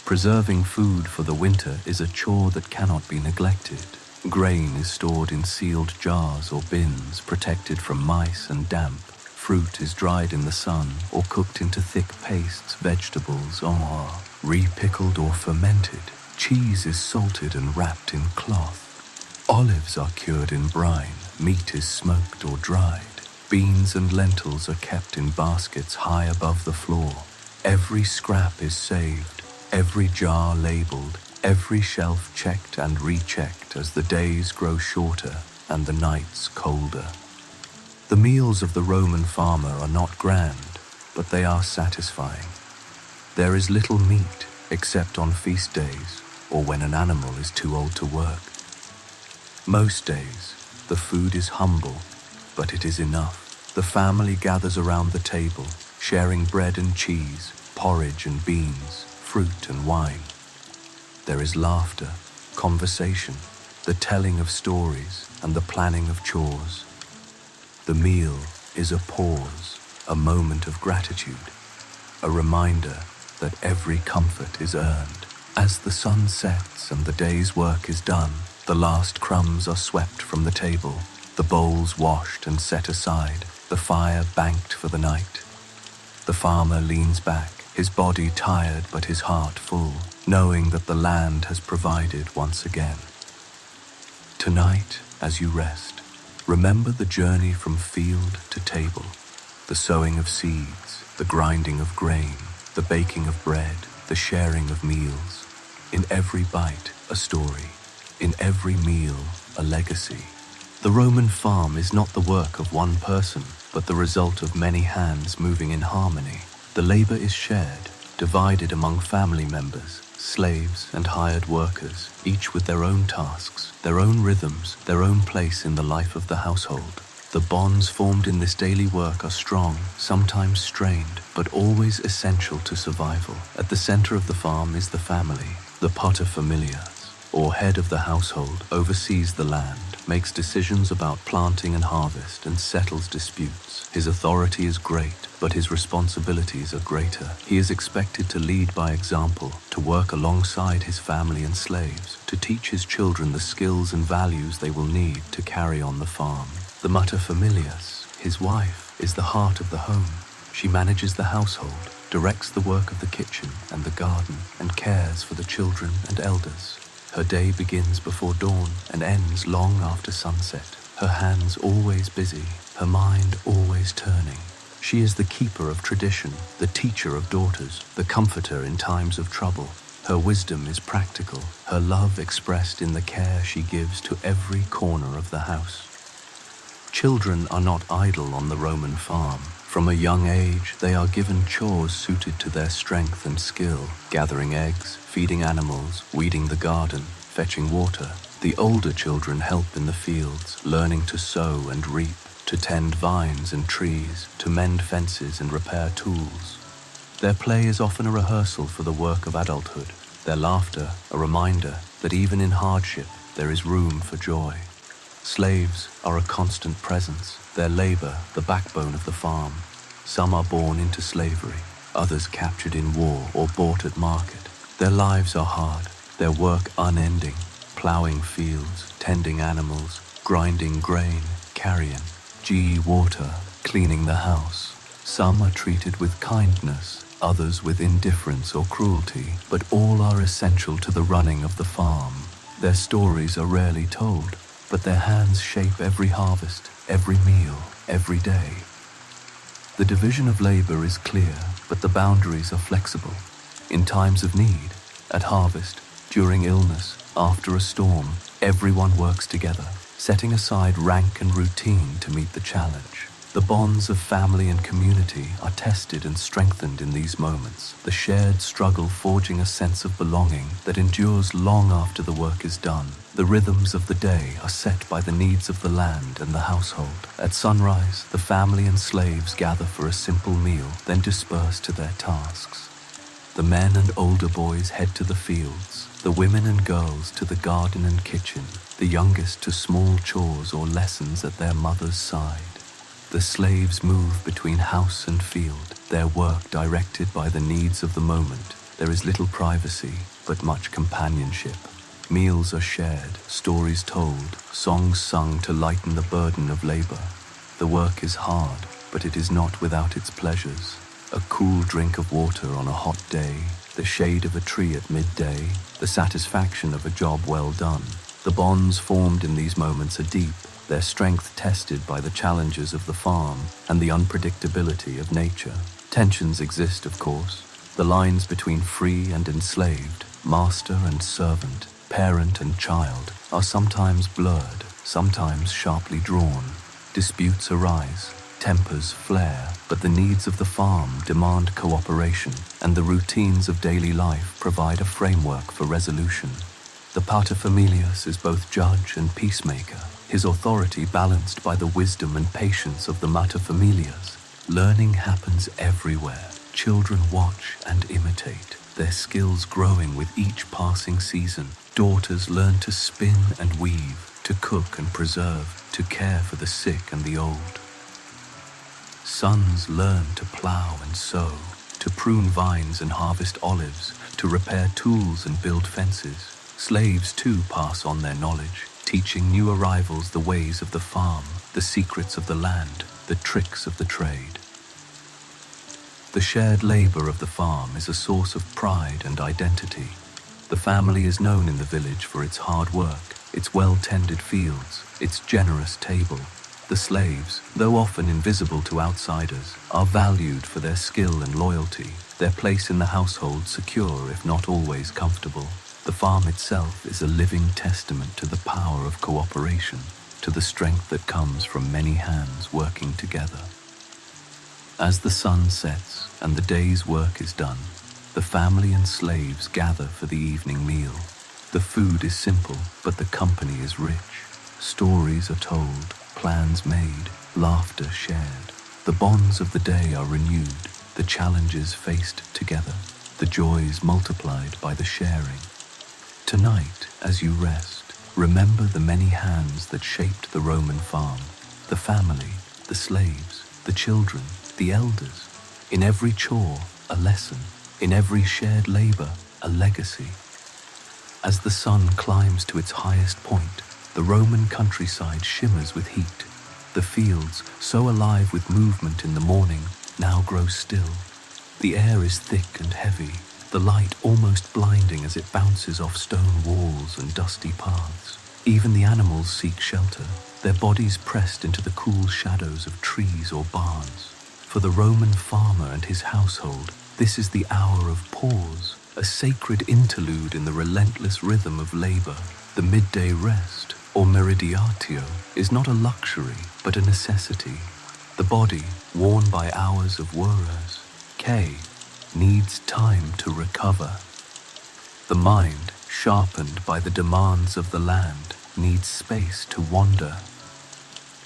Preserving food for the winter is a chore that cannot be neglected. Grain is stored in sealed jars or bins, protected from mice and damp. Fruit is dried in the sun or cooked into thick pastes. Vegetables are re-pickled or fermented. Cheese is salted and wrapped in cloth. Olives are cured in brine. Meat is smoked or dried. Beans and lentils are kept in baskets high above the floor. Every scrap is saved, every jar labeled, every shelf checked and rechecked as the days grow shorter and the nights colder. The meals of the Roman farmer are not grand, but they are satisfying. There is little meat except on feast days or when an animal is too old to work. Most days, the food is humble, but it is enough. The family gathers around the table, sharing bread and cheese, porridge and beans, fruit and wine. There is laughter, conversation, the telling of stories, and the planning of chores. The meal is a pause, a moment of gratitude, a reminder that every comfort is earned. As the sun sets and the day's work is done, the last crumbs are swept from the table, the bowls washed and set aside, the fire banked for the night. The farmer leans back, his body tired but his heart full, knowing that the land has provided once again. Tonight, as you rest, remember the journey from field to table, the sowing of seeds, the grinding of grain, the baking of bread, the sharing of meals. In every bite, a story. In every meal, a legacy. The Roman farm is not the work of one person, but the result of many hands moving in harmony. The labor is shared, divided among family members, slaves and hired workers, each with their own tasks, their own rhythms, their own place in the life of the household. The bonds formed in this daily work are strong, sometimes strained, but always essential to survival. At the center of the farm is the family. The paterfamilias, or head of the household, oversees the land, makes decisions about planting and harvest, and settles disputes. His authority is great, but his responsibilities are greater. He is expected to lead by example, to work alongside his family and slaves, to teach his children the skills and values they will need to carry on the farm. The materfamilias, his wife, is the heart of the home. She manages the household, directs the work of the kitchen and the garden, and cares for the children and elders. Her day begins before dawn and ends long after sunset. Her hands always busy, her mind always turning. She is the keeper of tradition, the teacher of daughters, the comforter in times of trouble. Her wisdom is practical, her love expressed in the care she gives to every corner of the house. Children are not idle on the Roman farm. From a young age, they are given chores suited to their strength and skill, gathering eggs, feeding animals, weeding the garden, fetching water. The older children help in the fields, learning to sow and reap, to tend vines and trees, to mend fences and repair tools. Their play is often a rehearsal for the work of adulthood, their laughter a reminder that even in hardship there is room for joy. Slaves are a constant presence, their labor the backbone of the farm. Some are born into slavery, others captured in war or bought at market. Their lives are hard, their work unending, plowing fields, tending animals, grinding grain, carrying water, cleaning the house. Some are treated with kindness, others with indifference or cruelty, but all are essential to the running of the farm. Their stories are rarely told, but their hands shape every harvest, every meal, every day. The division of labor is clear, but the boundaries are flexible. In times of need, at harvest, during illness, after a storm, everyone works together, setting aside rank and routine to meet the challenge. The bonds of family and community are tested and strengthened in these moments, the shared struggle forging a sense of belonging that endures long after the work is done. The rhythms of the day are set by the needs of the land and the household. At sunrise, the family and slaves gather for a simple meal, then disperse to their tasks. The men and older boys head to the fields, the women and girls to the garden and kitchen, the youngest to small chores or lessons at their mother's side. The slaves move between house and field, their work directed by the needs of the moment. There is little privacy, but much companionship. Meals are shared, stories told, songs sung to lighten the burden of labor. The work is hard, but it is not without its pleasures. A cool drink of water on a hot day, the shade of a tree at midday, the satisfaction of a job well done. The bonds formed in these moments are deep, their strength tested by the challenges of the farm and the unpredictability of nature. Tensions exist, of course, the lines between free and enslaved, Master and servant, parent and child are sometimes blurred, sometimes sharply drawn. Disputes arise, tempers flare, but the needs of the farm demand cooperation, and the routines of daily life provide a framework for resolution. The paterfamilias is both judge and peacemaker, his authority balanced by the wisdom and patience of the materfamilias. Learning happens everywhere. Children watch and imitate, their skills growing with each passing season. Daughters learn to spin and weave, to cook and preserve, to care for the sick and the old. Sons learn to plow and sow, to prune vines and harvest olives, to repair tools and build fences. Slaves too pass on their knowledge, teaching new arrivals the ways of the farm, the secrets of the land, the tricks of the trade. The shared labor of the farm is a source of pride and identity. The family is known in the village for its hard work, its well-tended fields, its generous table. The slaves, though often invisible to outsiders, are valued for their skill and loyalty, their place in the household secure if not always comfortable. The farm itself is a living testament to the power of cooperation, to the strength that comes from many hands working together. As the sun sets and the day's work is done, the family and slaves gather for the evening meal. The food is simple, but the company is rich. Stories are told, plans made, laughter shared. The bonds of the day are renewed, the challenges faced together, the joys multiplied by the sharing. Tonight, as you rest, remember the many hands that shaped the Roman farm, the family, the slaves, the children, the elders. In every chore, a lesson. In every shared labor, a legacy. As the sun climbs to its highest point, the Roman countryside shimmers with heat. The fields, so alive with movement in the morning, now grow still. The air is thick and heavy, the light almost blinding as it bounces off stone walls and dusty paths. Even the animals seek shelter, their bodies pressed into the cool shadows of trees or barns. For the Roman farmer and his household, this is the hour of pause, a sacred interlude in the relentless rhythm of labor. The midday rest, or meridiatio, is not a luxury, but a necessity. The body, worn by hours of worras, needs time to recover. The mind, sharpened by the demands of the land, needs space to wander.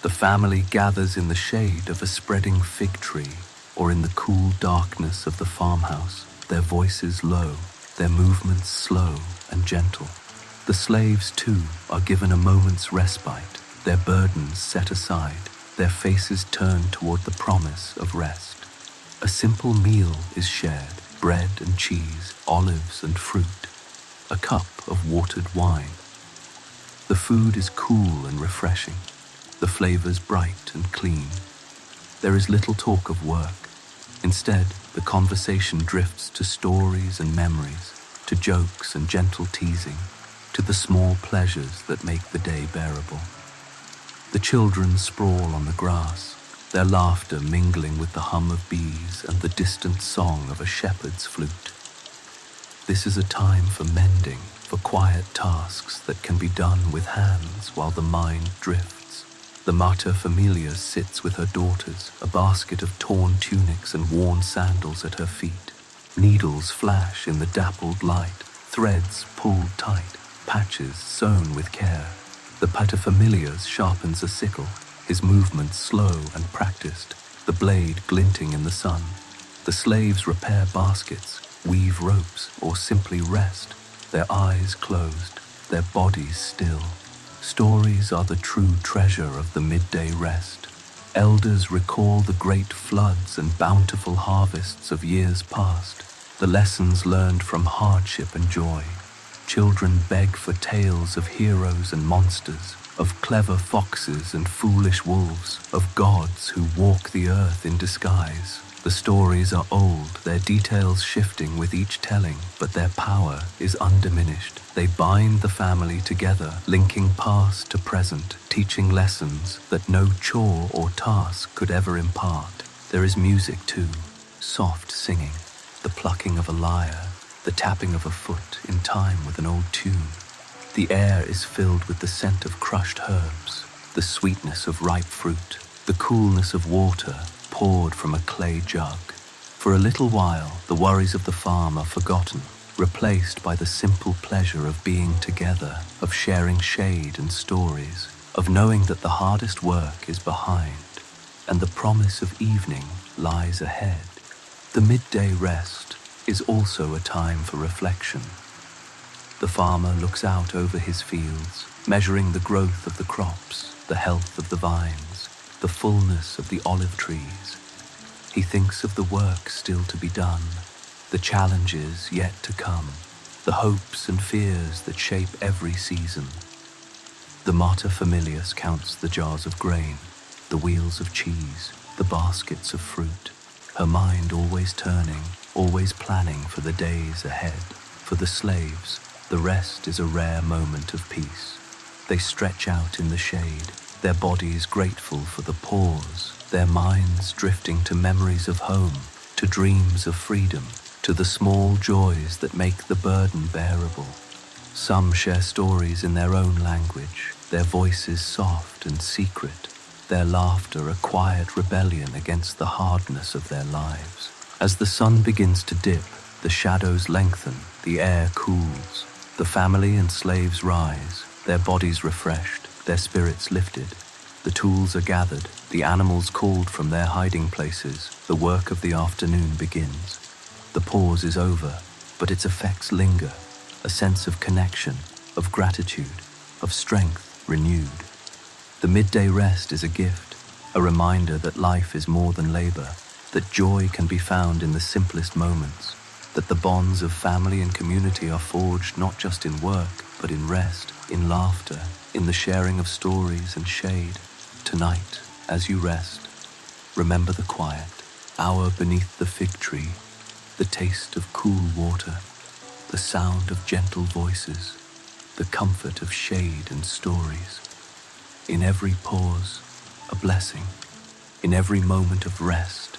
The family gathers in the shade of a spreading fig tree, or in the cool darkness of the farmhouse, their voices low, their movements slow and gentle. The slaves, too, are given a moment's respite, their burdens set aside, their faces turned toward the promise of rest. A simple meal is shared, bread and cheese, olives and fruit, a cup of watered wine. The food is cool and refreshing, the flavors bright and clean. There is little talk of work. Instead, the conversation drifts to stories and memories, to jokes and gentle teasing, to the small pleasures that make the day bearable. The children sprawl on the grass, their laughter mingling with the hum of bees and the distant song of a shepherd's flute. This is a time for mending, for quiet tasks that can be done with hands while the mind drifts. The materfamilia sits with her daughters, a basket of torn tunics and worn sandals at her feet. Needles flash in the dappled light, threads pulled tight, patches sewn with care. The paterfamilias sharpens a sickle, his movements slow and practiced, the blade glinting in the sun. The slaves repair baskets, weave ropes, or simply rest, their eyes closed, their bodies still. Stories are the true treasure of the midday rest. Elders recall the great floods and bountiful harvests of years past, the lessons learned from hardship and joy. Children beg for tales of heroes and monsters, of clever foxes and foolish wolves, of gods who walk the earth in disguise. The stories are old, their details shifting with each telling, but their power is undiminished. They bind the family together, linking past to present, teaching lessons that no chore or task could ever impart. There is music too, soft singing, the plucking of a lyre, the tapping of a foot in time with an old tune. The air is filled with the scent of crushed herbs, the sweetness of ripe fruit, the coolness of water poured from a clay jug. For a little while, the worries of the farm are forgotten, replaced by the simple pleasure of being together, of sharing shade and stories, of knowing that the hardest work is behind, and the promise of evening lies ahead. The midday rest is also a time for reflection. The farmer looks out over his fields, measuring the growth of the crops, the health of the vines, the fullness of the olive trees. He thinks of the work still to be done, the challenges yet to come, the hopes and fears that shape every season. The mater familias counts the jars of grain, the wheels of cheese, the baskets of fruit, her mind always turning, always planning for the days ahead. For the slaves, the rest is a rare moment of peace. They stretch out in the shade, their bodies grateful for the pause, their minds drifting to memories of home, to dreams of freedom, to the small joys that make the burden bearable. Some share stories in their own language, their voices soft and secret, their laughter a quiet rebellion against the hardness of their lives. As the sun begins to dip, the shadows lengthen, the air cools. The family and slaves rise, their bodies refreshed, their spirits lifted. The tools are gathered, the animals called from their hiding places. The work of the afternoon begins. The pause is over, but its effects linger. A sense of connection, of gratitude, of strength renewed. The midday rest is a gift, a reminder that life is more than labor, that joy can be found in the simplest moments, that the bonds of family and community are forged not just in work, but in rest, in laughter, in the sharing of stories and shade. Tonight, as you rest, remember the quiet hour beneath the fig tree, the taste of cool water, the sound of gentle voices, the comfort of shade and stories. In every pause, a blessing. In every moment of rest,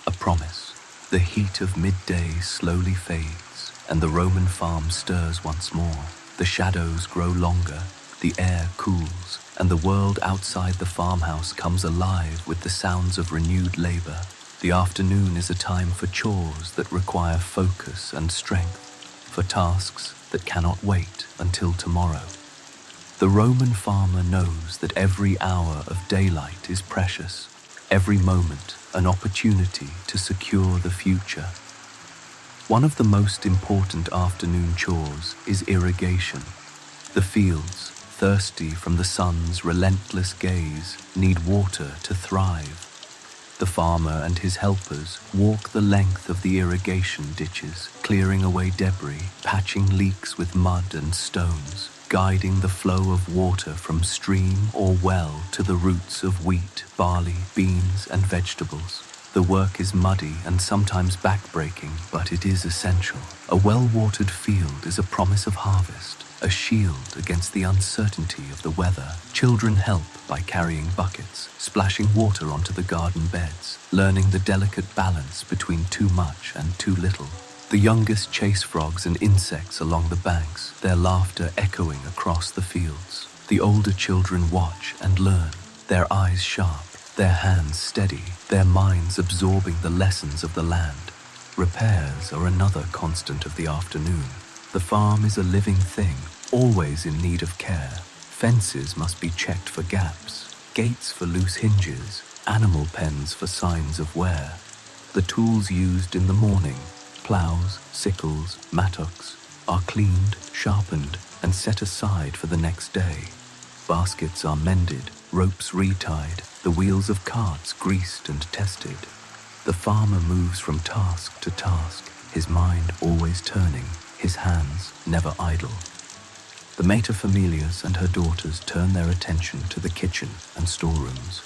a promise. The heat of midday slowly fades, and the Roman farm stirs once more. The shadows grow longer, the air cools, and the world outside the farmhouse comes alive with the sounds of renewed labor. The afternoon is a time for chores that require focus and strength, for tasks that cannot wait until tomorrow. The Roman farmer knows that every hour of daylight is precious, every moment an opportunity to secure the future. One of the most important afternoon chores is irrigation. The fields, thirsty from the sun's relentless gaze, need water to thrive. The farmer and his helpers walk the length of the irrigation ditches, clearing away debris, patching leaks with mud and stones, guiding the flow of water from stream or well to the roots of wheat, barley, beans, and vegetables. The work is muddy and sometimes backbreaking, but it is essential. A well-watered field is a promise of harvest, a shield against the uncertainty of the weather. Children help by carrying buckets, splashing water onto the garden beds, learning the delicate balance between too much and too little. The youngest chase frogs and insects along the banks, their laughter echoing across the fields. The older children watch and learn, their eyes sharp, their hands steady, their minds absorbing the lessons of the land. Repairs are another constant of the afternoon. The farm is a living thing, always in need of care. Fences must be checked for gaps, gates for loose hinges, animal pens for signs of wear. The tools used in the morning, plows, sickles, mattocks, are cleaned, sharpened, and set aside for the next day. Baskets are mended, ropes retied, the wheels of carts greased and tested. The farmer moves from task to task, his mind always turning, his hands never idle. The materfamilias and her daughters turn their attention to the kitchen and storerooms.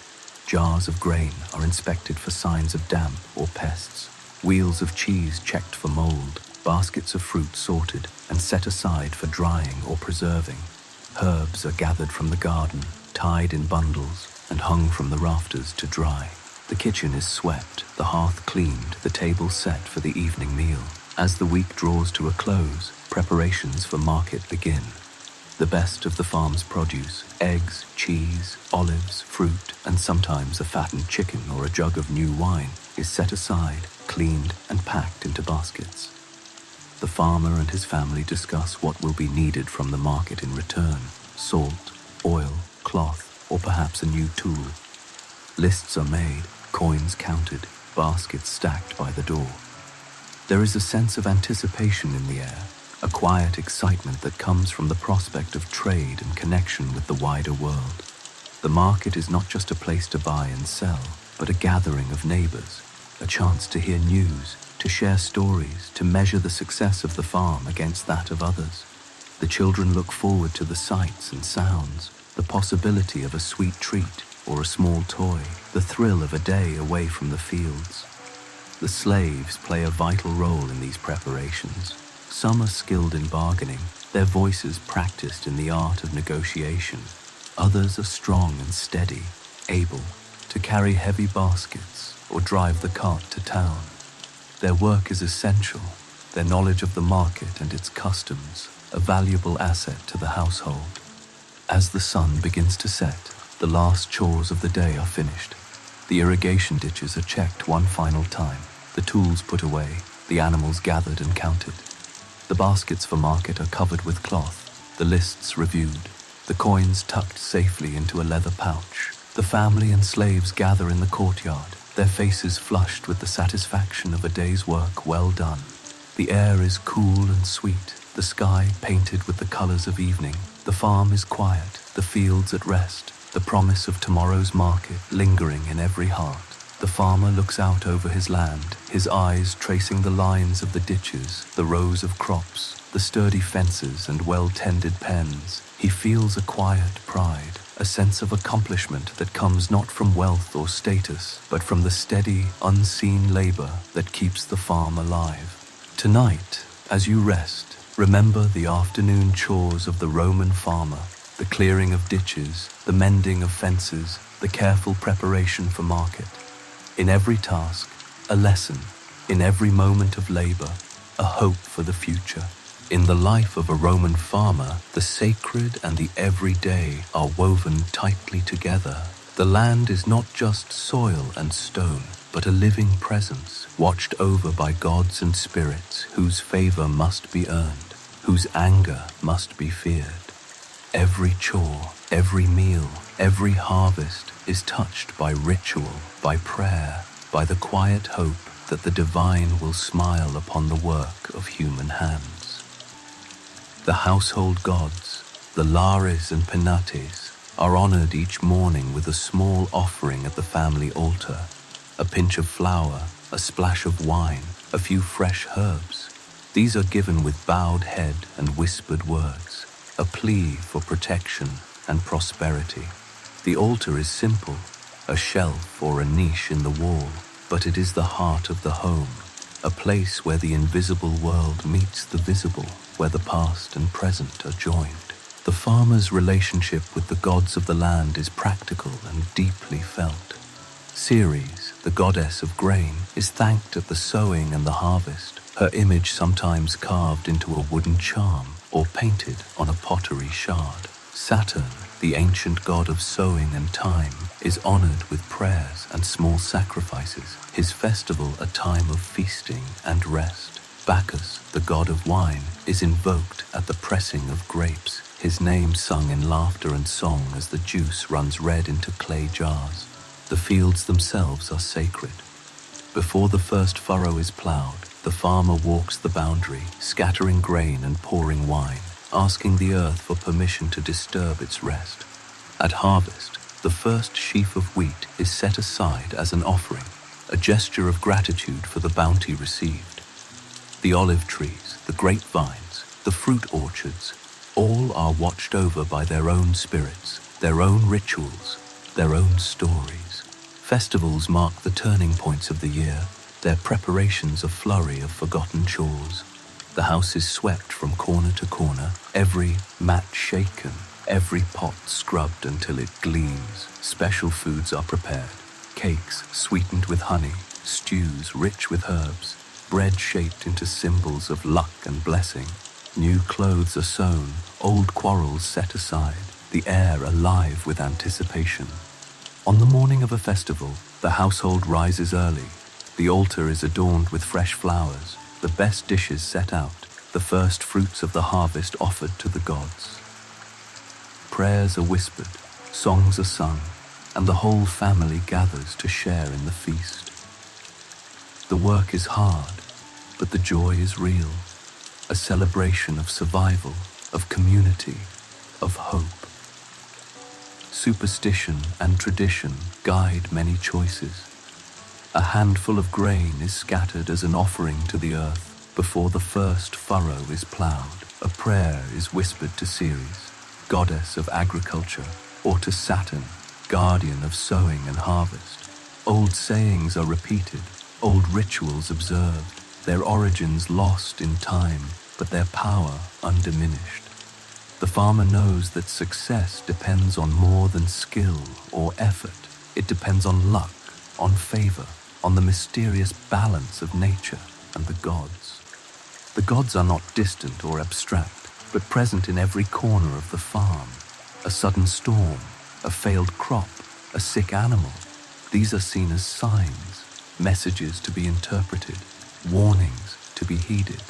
Jars of grain are inspected for signs of damp or pests. Wheels of cheese checked for mold, baskets of fruit sorted and set aside for drying or preserving. Herbs are gathered from the garden, tied in bundles, and hung from the rafters to dry. The kitchen is swept, the hearth cleaned, the table set for the evening meal. As the week draws to a close, preparations for market begin. The best of the farm's produce, eggs, cheese, olives, fruit, and sometimes a fattened chicken or a jug of new wine, is set aside, cleaned, and packed into baskets. The farmer and his family discuss what will be needed from the market in return: salt, oil, cloth, or perhaps a new tool. Lists are made, coins counted, baskets stacked by the door. There is a sense of anticipation in the air, a quiet excitement that comes from the prospect of trade and connection with the wider world. The market is not just a place to buy and sell, but a gathering of neighbors, a chance to hear news, to share stories, to measure the success of the farm against that of others. The children look forward to the sights and sounds, the possibility of a sweet treat or a small toy, the thrill of a day away from the fields. The slaves play a vital role in these preparations. Some are skilled in bargaining, their voices practiced in the art of negotiation. Others are strong and steady, able to carry heavy baskets or drive the cart to town. Their work is essential, their knowledge of the market and its customs, a valuable asset to the household. As the sun begins to set, the last chores of the day are finished. The irrigation ditches are checked one final time, the tools put away, the animals gathered and counted. The baskets for market are covered with cloth, the lists reviewed, the coins tucked safely into a leather pouch. The family and slaves gather in the courtyard, their faces flushed with the satisfaction of a day's work well done. The air is cool and sweet, the sky painted with the colors of evening. The farm is quiet, the fields at rest, the promise of tomorrow's market lingering in every heart. The farmer looks out over his land, his eyes tracing the lines of the ditches, the rows of crops, the sturdy fences and well-tended pens. He feels a quiet pride, a sense of accomplishment that comes not from wealth or status, but from the steady, unseen labor that keeps the farm alive. Tonight, as you rest, remember the afternoon chores of the Roman farmer, the clearing of ditches, the mending of fences, the careful preparation for market. In every task, a lesson. In every moment of labor, a hope for the future. In the life of a Roman farmer, the sacred and the everyday are woven tightly together. The land is not just soil and stone, but a living presence, watched over by gods and spirits whose favor must be earned, whose anger must be feared. Every chore, every meal, every harvest is touched by ritual, by prayer, by the quiet hope that the divine will smile upon the work of human hands. The household gods, the Lares and Penates, are honored each morning with a small offering at the family altar, a pinch of flour, a splash of wine, a few fresh herbs. These are given with bowed head and whispered words, a plea for protection and prosperity. The altar is simple, a shelf or a niche in the wall, but it is the heart of the home, a place where the invisible world meets the visible, where the past and present are joined. The farmer's relationship with the gods of the land is practical and deeply felt. Ceres, the goddess of grain, is thanked at the sowing and the harvest, her image sometimes carved into a wooden charm or painted on a pottery shard. Saturn, the ancient god of sowing and time, is honored with prayers and small sacrifices, his festival a time of feasting and rest. Bacchus, the god of wine, is invoked at the pressing of grapes, his name sung in laughter and song as the juice runs red into clay jars. The fields themselves are sacred. Before the first furrow is plowed, the farmer walks the boundary, scattering grain and pouring wine, asking the earth for permission to disturb its rest. At harvest, the first sheaf of wheat is set aside as an offering, a gesture of gratitude for the bounty received. The olive trees, the grapevines, the fruit orchards, all are watched over by their own spirits, their own rituals, their own stories. Festivals mark the turning points of the year, their preparations a flurry of forgotten chores. The house is swept from corner to corner, every mat shaken, every pot scrubbed until it gleams. Special foods are prepared, cakes sweetened with honey, stews rich with herbs. bread shaped into symbols of luck and blessing. New clothes are sewn, old quarrels set aside, the air alive with anticipation. On the morning of a festival, the household rises early. The altar is adorned with fresh flowers, the best dishes set out, the first fruits of the harvest offered to the gods. Prayers are whispered, songs are sung, and the whole family gathers to share in the feast. The work is hard, but the joy is real, a celebration of survival, of community, of hope. Superstition and tradition guide many choices. A handful of grain is scattered as an offering to the earth before the first furrow is plowed. A prayer is whispered to Ceres, goddess of agriculture, or to Saturn, guardian of sowing and harvest. Old sayings are repeated, old rituals observed, their origins lost in time, but their power undiminished. The farmer knows that success depends on more than skill or effort. It depends on luck, on favor, on the mysterious balance of nature and the gods. The gods are not distant or abstract, but present in every corner of the farm. A sudden storm, a failed crop, a sick animal. These are seen as signs, messages to be interpreted, warnings to be heeded.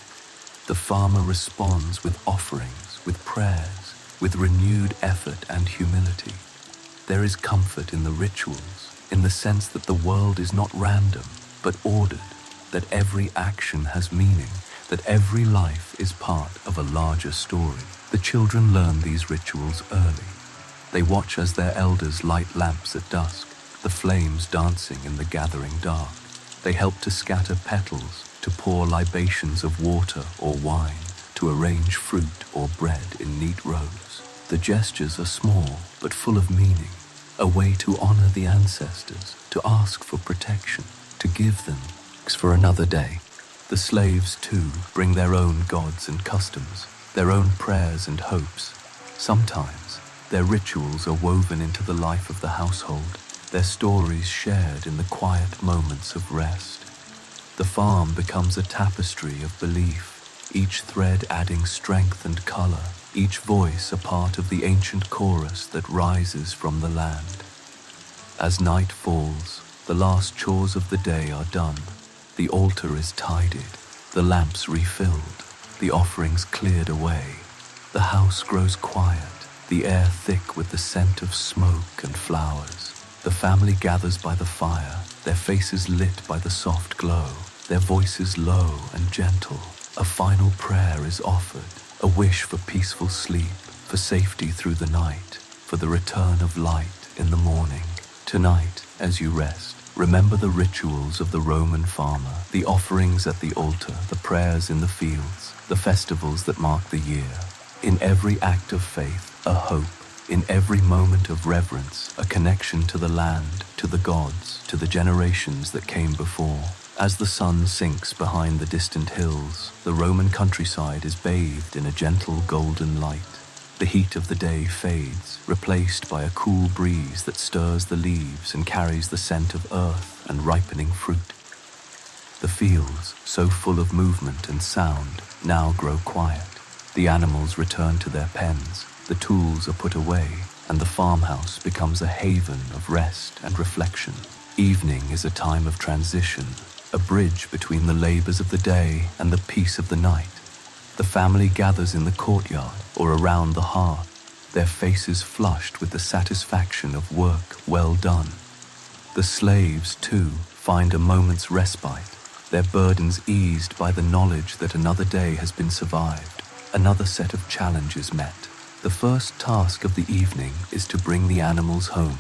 The farmer responds with offerings, with prayers, with renewed effort and humility. There is comfort in the rituals, in the sense that the world is not random, but ordered, that every action has meaning, that every life is part of a larger story. The children learn these rituals early. They watch as their elders light lamps at dusk, the flames dancing in the gathering dark. They help to scatter petals, to pour libations of water or wine, to arrange fruit or bread in neat rows. The gestures are small but full of meaning, a way to honor the ancestors, to ask for protection, to give them thanks for another day. The slaves, too, bring their own gods and customs, their own prayers and hopes. Sometimes, their rituals are woven into the life of the household, their stories shared in the quiet moments of rest. The farm becomes a tapestry of belief, each thread adding strength and color, each voice a part of the ancient chorus that rises from the land. As night falls, the last chores of the day are done. The altar is tidied, the lamps refilled, the offerings cleared away. The house grows quiet, the air thick with the scent of smoke and flowers. The family gathers by the fire, their faces lit by the soft glow, their voices low and gentle. A final prayer is offered, a wish for peaceful sleep, for safety through the night, for the return of light in the morning. Tonight, as you rest, remember the rituals of the Roman farmer, the offerings at the altar, the prayers in the fields, the festivals that mark the year. In every act of faith, a hope. In every moment of reverence, a connection to the land, to the gods, to the generations that came before. As the sun sinks behind the distant hills, the Roman countryside is bathed in a gentle golden light. The heat of the day fades, replaced by a cool breeze that stirs the leaves and carries the scent of earth and ripening fruit. The fields, so full of movement and sound, now grow quiet. The animals return to their pens, the tools are put away, and the farmhouse becomes a haven of rest and reflection. Evening is a time of transition, a bridge between the labors of the day and the peace of the night. The family gathers in the courtyard or around the hearth, their faces flushed with the satisfaction of work well done. The slaves, too, find a moment's respite, their burdens eased by the knowledge that another day has been survived, another set of challenges met. The first task of the evening is to bring the animals home.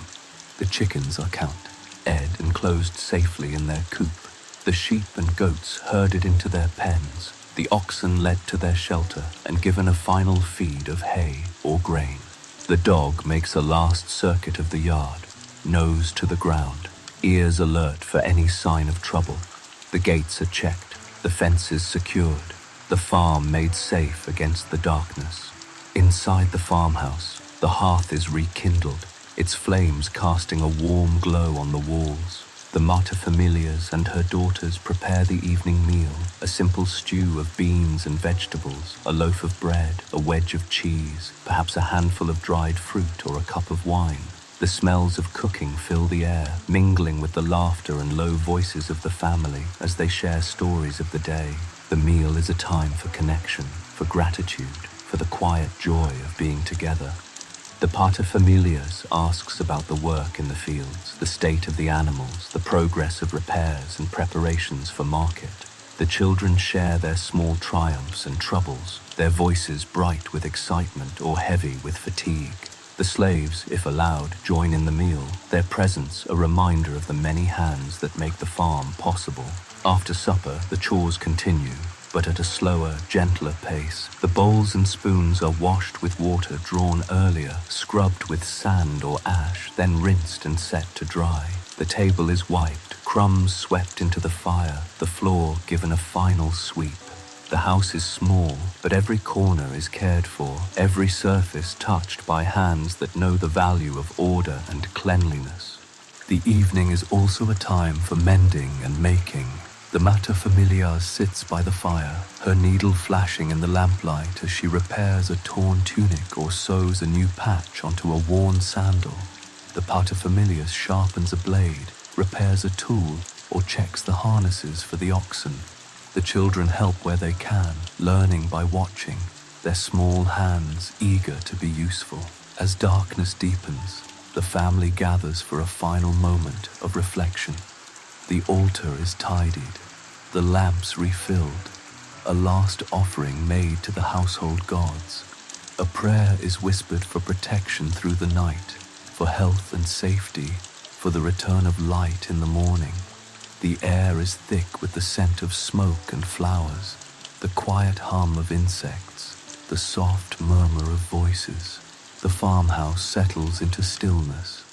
The chickens are counted, enclosed safely in their coop, the sheep and goats herded into their pens, the oxen led to their shelter and given a final feed of hay or grain. The dog makes a last circuit of the yard, nose to the ground, ears alert for any sign of trouble. The gates are checked, the fences secured, the farm made safe against the darkness. Inside the farmhouse, the hearth is rekindled, its flames casting a warm glow on the walls. The The materfamilias and her daughters prepare the evening meal, a simple stew of beans and vegetables, a loaf of bread, a wedge of cheese, perhaps a handful of dried fruit or a cup of wine. The smells of cooking fill the air, mingling with the laughter and low voices of the family as they share stories of the day. The meal is a time for connection, for gratitude, for the quiet joy of being together. The paterfamilias asks about the work in the fields, the state of the animals, the progress of repairs and preparations for market. The children share their small triumphs and troubles, their voices bright with excitement or heavy with fatigue. The slaves, if allowed, join in the meal, their presence a reminder of the many hands that make the farm possible. After supper, the chores continue, but at a slower, gentler pace. The bowls and spoons are washed with water drawn earlier, scrubbed with sand or ash, then rinsed and set to dry. The table is wiped, crumbs swept into the fire, the floor given a final sweep. The house is small, but every corner is cared for, every surface touched by hands that know the value of order and cleanliness. The evening is also a time for mending and making. The materfamilias sits by the fire, her needle flashing in the lamplight as she repairs a torn tunic or sews a new patch onto a worn sandal. The paterfamilias sharpens a blade, repairs a tool, or checks the harnesses for the oxen. The children help where they can, learning by watching, their small hands eager to be useful. As darkness deepens, the family gathers for a final moment of reflection. The altar is tidied, the lamps refilled, a last offering made to the household gods. A prayer is whispered for protection through the night, for health and safety, for the return of light in the morning. The air is thick with the scent of smoke and flowers, the quiet hum of insects, the soft murmur of voices. The farmhouse settles into stillness.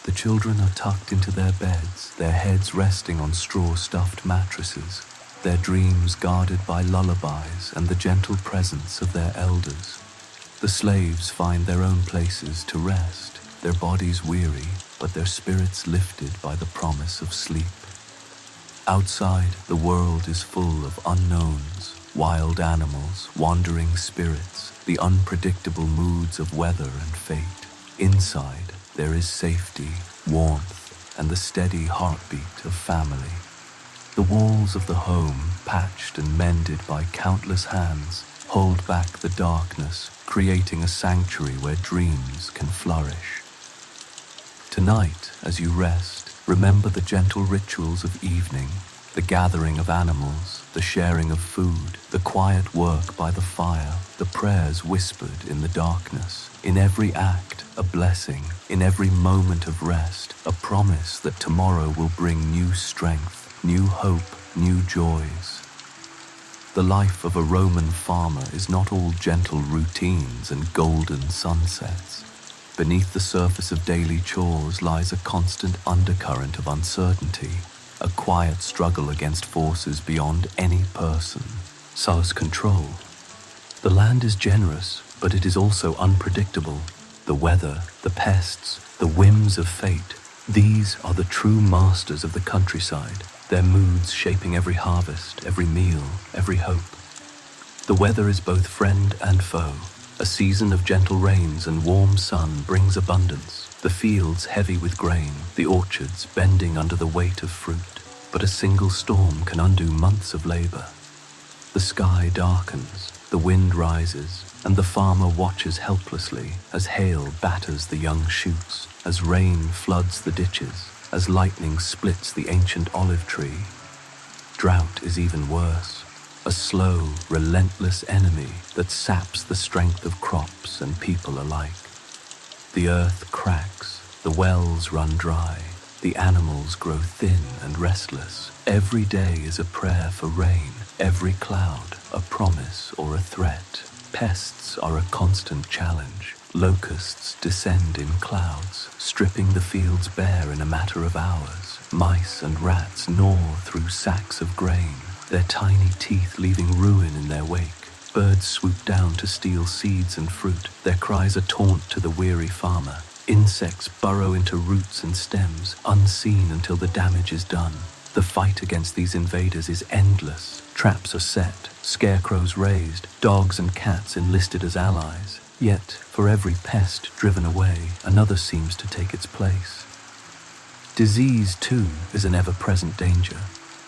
The children are tucked into their beds, their heads resting on straw-stuffed mattresses, their dreams guarded by lullabies and the gentle presence of their elders. The slaves find their own places to rest, their bodies weary, but their spirits lifted by the promise of sleep. Outside, the world is full of unknowns, wild animals, wandering spirits, the unpredictable moods of weather and fate. Inside, there is safety, warmth, and the steady heartbeat of family. The walls of the home, patched and mended by countless hands, hold back the darkness, creating a sanctuary where dreams can flourish. Tonight, as you rest, remember the gentle rituals of evening, the gathering of animals, the sharing of food, the quiet work by the fire, the prayers whispered in the darkness. In every act, a blessing. In every moment of rest, a promise that tomorrow will bring new strength, new hope, new joys. The life of a Roman farmer is not all gentle routines and golden sunsets. Beneath the surface of daily chores lies a constant undercurrent of uncertainty, a quiet struggle against forces beyond any person's control. The land is generous, but it is also unpredictable. The weather, the pests, the whims of fate, these are the true masters of the countryside, their moods shaping every harvest, every meal, every hope. The weather is both friend and foe. A season of gentle rains and warm sun brings abundance, the fields heavy with grain, the orchards bending under the weight of fruit. But a single storm can undo months of labor. The sky darkens, the wind rises, and the farmer watches helplessly as hail batters the young shoots, as rain floods the ditches, as lightning splits the ancient olive tree. Drought is even worse. A slow, relentless enemy that saps the strength of crops and people alike. The earth cracks, the wells run dry, the animals grow thin and restless. Every day is a prayer for rain, every cloud a promise or a threat. Pests are a constant challenge. Locusts descend in clouds, stripping the fields bare in a matter of hours. Mice and rats gnaw through sacks of grain, their tiny teeth leaving ruin in their wake. Birds swoop down to steal seeds and fruit, their cries a taunt to the weary farmer. Insects burrow into roots and stems, unseen until the damage is done. The fight against these invaders is endless. Traps are set, scarecrows raised, dogs and cats enlisted as allies. Yet, for every pest driven away, another seems to take its place. Disease, too, is an ever-present danger.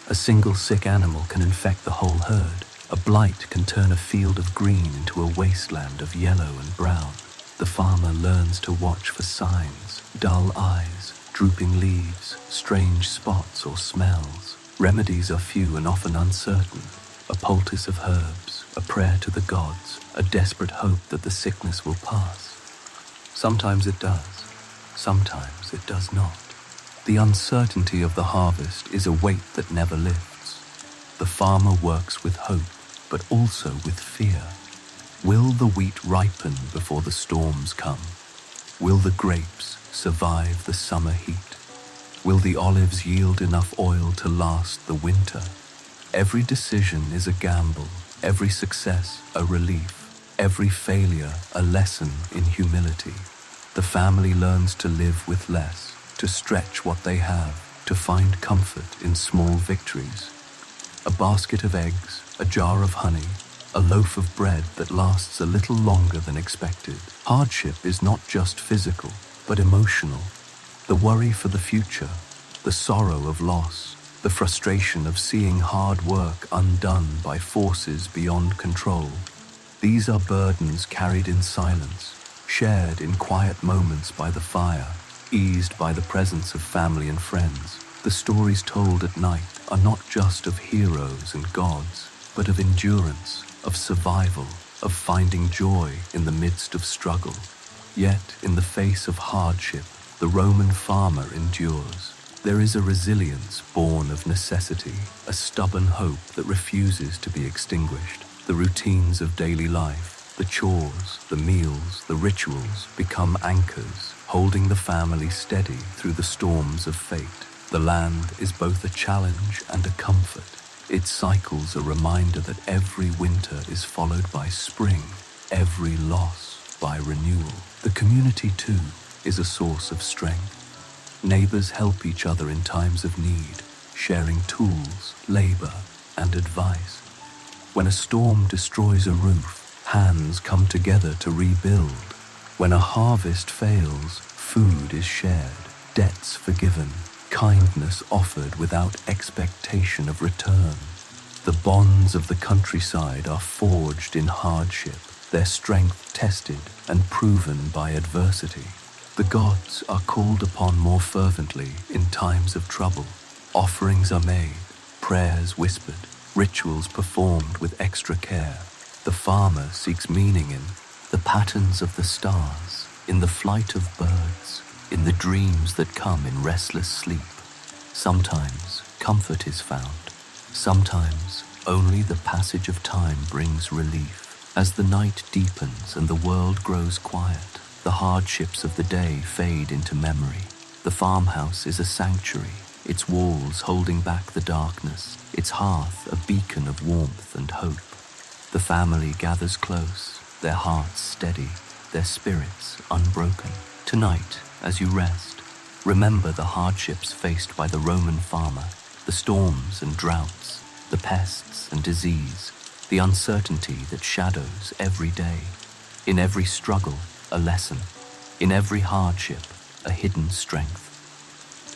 A single sick animal can infect the whole herd. A blight can turn a field of green into a wasteland of yellow and brown. The farmer learns to watch for signs: dull eyes, drooping leaves, strange spots or smells. Remedies are few and often uncertain. A poultice of herbs, a prayer to the gods, a desperate hope that the sickness will pass. Sometimes it does, sometimes it does not. The uncertainty of the harvest is a weight that never lifts. The farmer works with hope, but also with fear. Will the wheat ripen before the storms come? Will the grapes survive the summer heat? Will the olives yield enough oil to last the winter? Every decision is a gamble, every success a relief, every failure a lesson in humility. The family learns to live with less, to stretch what they have, to find comfort in small victories. A basket of eggs, a jar of honey, a loaf of bread that lasts a little longer than expected. Hardship is not just physical, but emotional. The worry for the future, the sorrow of loss, the frustration of seeing hard work undone by forces beyond control. These are burdens carried in silence, shared in quiet moments by the fire, eased by the presence of family and friends. The stories told at night are not just of heroes and gods, but of endurance, of survival, of finding joy in the midst of struggle. Yet, in the face of hardship, the Roman farmer endures. There is a resilience born of necessity, a stubborn hope that refuses to be extinguished. The routines of daily life, the chores, the meals, the rituals become anchors, holding the family steady through the storms of fate. The land is both a challenge and a comfort. Its cycles a reminder that every winter is followed by spring, every loss by renewal. The community, too, is a source of strength. Neighbors help each other in times of need, sharing tools, labor, and advice. When a storm destroys a roof, hands come together to rebuild. When a harvest fails, food is shared, debts forgiven, kindness offered without expectation of return. The bonds of the countryside are forged in hardship, their strength tested and proven by adversity. The gods are called upon more fervently in times of trouble. Offerings are made, prayers whispered, rituals performed with extra care. The farmer seeks meaning in the patterns of the stars, in the flight of birds, in the dreams that come in restless sleep. Sometimes comfort is found, sometimes only the passage of time brings relief. As the night deepens and the world grows quiet, the hardships of the day fade into memory. The farmhouse is a sanctuary, its walls holding back the darkness, its hearth a beacon of warmth and hope. The family gathers close, their hearts steady, their spirits unbroken. Tonight, as you rest, remember the hardships faced by the Roman farmer, the storms and droughts, the pests and disease, the uncertainty that shadows every day. In every struggle, a lesson. In every hardship, a hidden strength.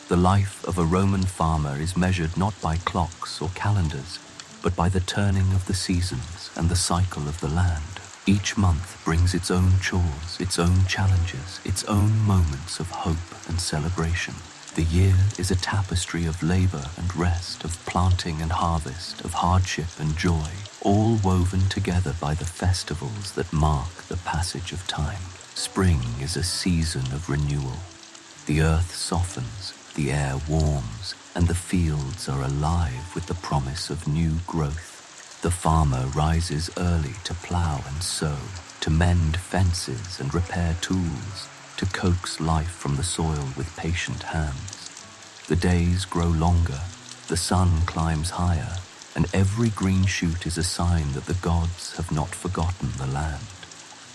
The life of a Roman farmer is measured not by clocks or calendars, but by the turning of the seasons and the cycle of the land. Each month brings its own chores, its own challenges, its own moments of hope and celebration. The year is a tapestry of labor and rest, of planting and harvest, of hardship and joy, all woven together by the festivals that mark the passage of time. Spring is a season of renewal. The earth softens, the air warms, and the fields are alive with the promise of new growth. The farmer rises early to plow and sow, to mend fences and repair tools, to coax life from the soil with patient hands. The days grow longer, the sun climbs higher, and every green shoot is a sign that the gods have not forgotten the land.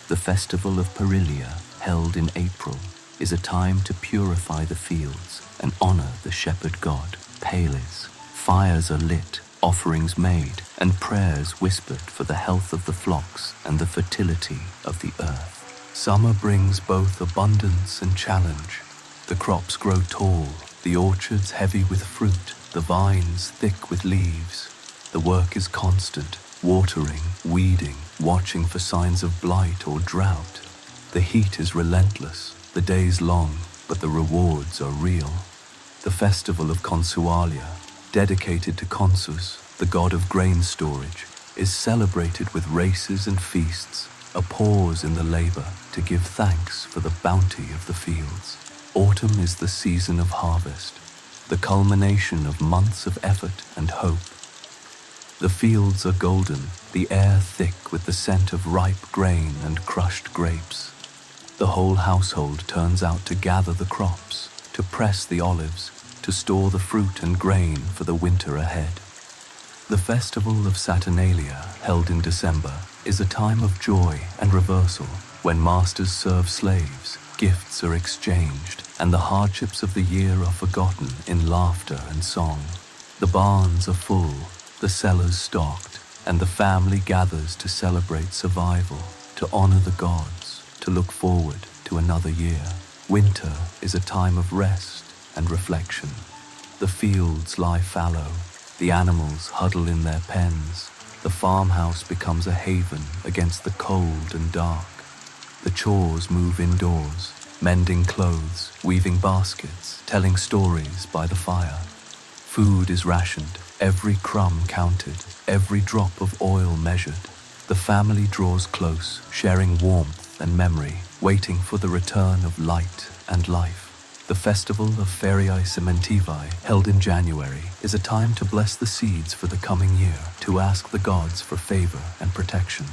The festival of Perilia, held in April, is a time to purify the fields and honor the shepherd god, Pales. Fires are lit, offerings made, and prayers whispered for the health of the flocks and the fertility of the earth. Summer brings both abundance and challenge. The crops grow tall, the orchards heavy with fruit, the vines thick with leaves. The work is constant, watering, weeding, watching for signs of blight or drought. The heat is relentless, the days long, but the rewards are real. The festival of Consualia, dedicated to Consus, the god of grain storage, is celebrated with races and feasts, a pause in the labor to give thanks for the bounty of the fields. Autumn is the season of harvest, the culmination of months of effort and hope. The fields are golden, the air thick with the scent of ripe grain and crushed grapes. The whole household turns out to gather the crops, to press the olives, to store the fruit and grain for the winter ahead. The festival of Saturnalia, held in December, is a time of joy and reversal, when masters serve slaves, gifts are exchanged, and the hardships of the year are forgotten in laughter and song. The barns are full, the cellars stocked, and the family gathers to celebrate survival, to honor the gods, to look forward to another year. Winter is a time of rest and reflection. The fields lie fallow, the animals huddle in their pens, the farmhouse becomes a haven against the cold and dark. The chores move indoors, mending clothes, weaving baskets, telling stories by the fire. Food is rationed, every crumb counted, every drop of oil measured. The family draws close, sharing warmth and memory, waiting for the return of light and life. The festival of Feriae Sementivae, held in January, is a time to bless the seeds for the coming year, to ask the gods for favor and protection.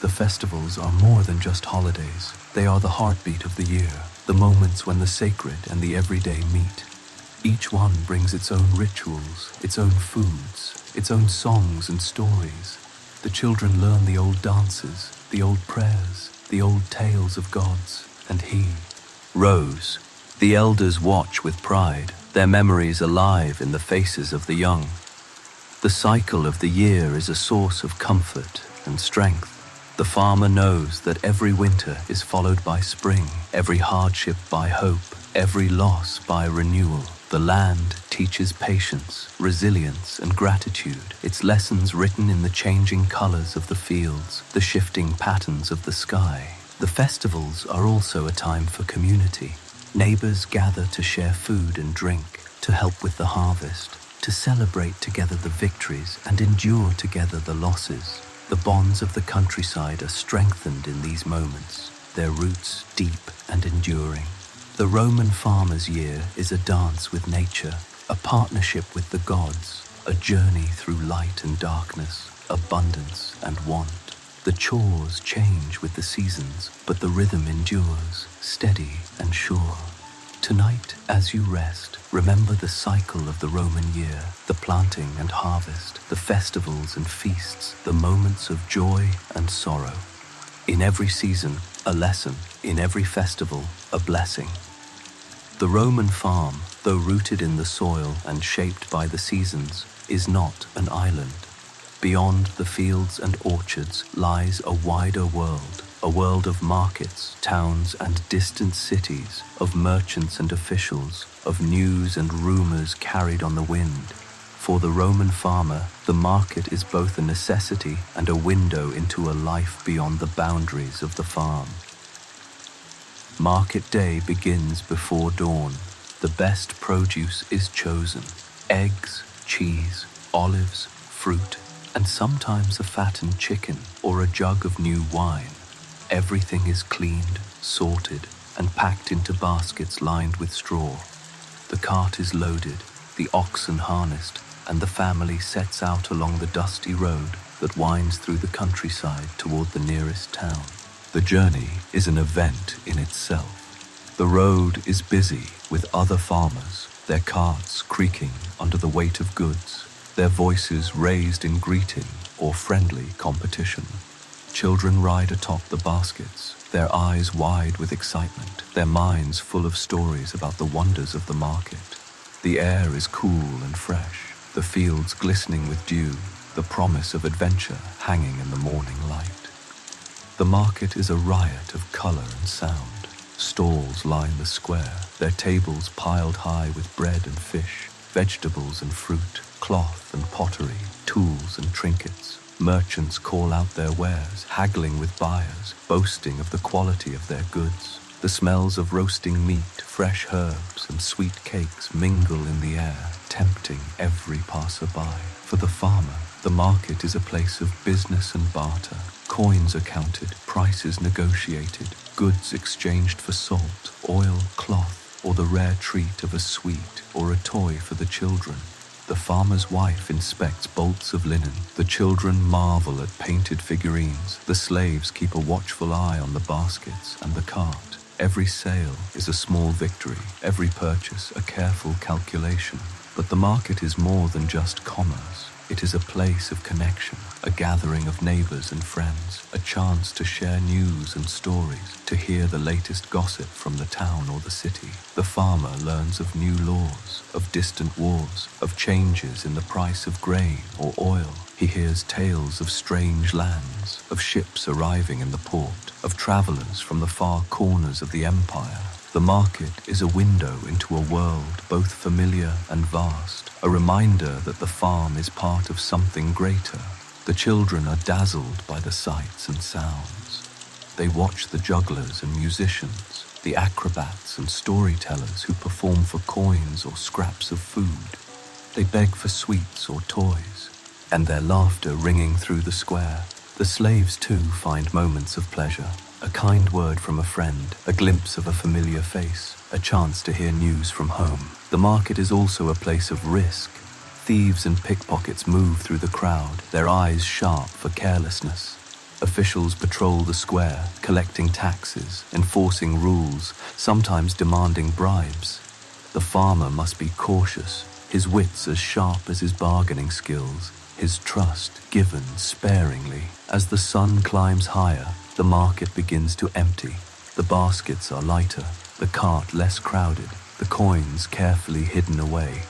The festivals are more than just holidays. They are the heartbeat of the year, the moments when the sacred and the everyday meet. Each one brings its own rituals, its own foods, its own songs and stories. The children learn the old dances, the old prayers, the old tales of gods, and he rose. The elders watch with pride, their memories alive in the faces of the young. The cycle of the year is a source of comfort and strength. The farmer knows that every winter is followed by spring, every hardship by hope, every loss by renewal. The land teaches patience, resilience, and gratitude, its lessons written in the changing colors of the fields, the shifting patterns of the sky. The festivals are also a time for community. Neighbors gather to share food and drink, to help with the harvest, to celebrate together the victories and endure together the losses. The bonds of the countryside are strengthened in these moments, their roots deep and enduring. The Roman farmer's year is a dance with nature, a partnership with the gods, a journey through light and darkness, abundance and want. The chores change with the seasons, but the rhythm endures, steady and sure. Tonight, as you rest, remember the cycle of the Roman year, the planting and harvest, the festivals and feasts, the moments of joy and sorrow. In every season, a lesson. In every festival, a blessing. The Roman farm, though rooted in the soil and shaped by the seasons, is not an island. Beyond the fields and orchards lies a wider world, a world of markets, towns and distant cities, of merchants and officials, of news and rumors carried on the wind. For the Roman farmer, the market is both a necessity and a window into a life beyond the boundaries of the farm. Market day begins before dawn. The best produce is chosen: eggs, cheese, olives, fruit, and sometimes a fattened chicken or a jug of new wine. Everything is cleaned, sorted, and packed into baskets lined with straw. The cart is loaded, the oxen harnessed, and the family sets out along the dusty road that winds through the countryside toward the nearest town. The journey is an event in itself. The road is busy with other farmers, their carts creaking under the weight of goods, their voices raised in greeting or friendly competition. Children ride atop the baskets, their eyes wide with excitement, their minds full of stories about the wonders of the market. The air is cool and fresh, the fields glistening with dew, the promise of adventure hanging in the morning light. The market is a riot of color and sound. Stalls line the square, their tables piled high with bread and fish, vegetables and fruit, cloth and pottery, tools and trinkets. Merchants call out their wares, haggling with buyers, boasting of the quality of their goods. The smells of roasting meat, fresh herbs, and sweet cakes mingle in the air, tempting every passerby. For the farmer, the market is a place of business and barter. Coins are counted, prices negotiated, goods exchanged for salt, oil, cloth, or the rare treat of a sweet or a toy for the children. The farmer's wife inspects bolts of linen. The children marvel at painted figurines. The slaves keep a watchful eye on the baskets and the cart. Every sale is a small victory, every purchase a careful calculation. But the market is more than just commerce. It is a place of connection, a gathering of neighbors and friends, a chance to share news and stories, to hear the latest gossip from the town or the city. The farmer learns of new laws, of distant wars, of changes in the price of grain or oil. He hears tales of strange lands, of ships arriving in the port, of travelers from the far corners of the empire. The market is a window into a world both familiar and vast, a reminder that the farm is part of something greater. The children are dazzled by the sights and sounds. They watch the jugglers and musicians, the acrobats and storytellers who perform for coins or scraps of food. They beg for sweets or toys, and their laughter ringing through the square. The slaves too find moments of pleasure. A kind word from a friend, a glimpse of a familiar face, a chance to hear news from home. The market is also a place of risk. Thieves and pickpockets move through the crowd, their eyes sharp for carelessness. Officials patrol the square, collecting taxes, enforcing rules, sometimes demanding bribes. The farmer must be cautious, his wits as sharp as his bargaining skills, his trust given sparingly. As the sun climbs higher, the market begins to empty. The baskets are lighter, the cart less crowded, the coins carefully hidden away.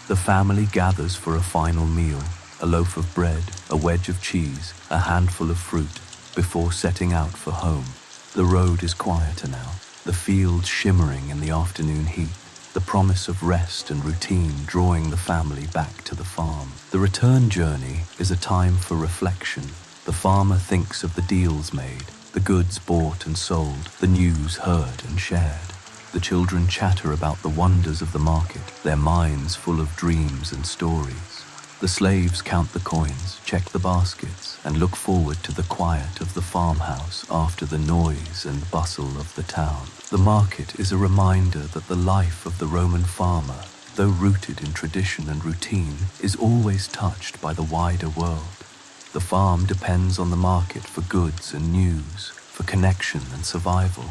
The family gathers for a final meal, a loaf of bread, a wedge of cheese, a handful of fruit, before setting out for home. The road is quieter now, the fields shimmering in the afternoon heat, the promise of rest and routine drawing the family back to the farm. The return journey is a time for reflection. The farmer thinks of the deals made, the goods bought and sold, the news heard and shared. The children chatter about the wonders of the market, their minds full of dreams and stories. The slaves count the coins, check the baskets, and look forward to the quiet of the farmhouse after the noise and bustle of the town. The market is a reminder that the life of the Roman farmer, though rooted in tradition and routine, is always touched by the wider world. The farm depends on the market for goods and news, for connection and survival.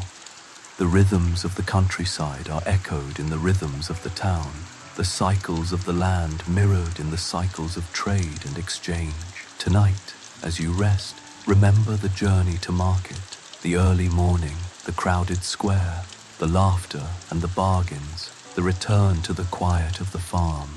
The rhythms of the countryside are echoed in the rhythms of the town, the cycles of the land mirrored in the cycles of trade and exchange. Tonight, as you rest, remember the journey to market, the early morning, the crowded square, the laughter and the bargains, the return to the quiet of the farm.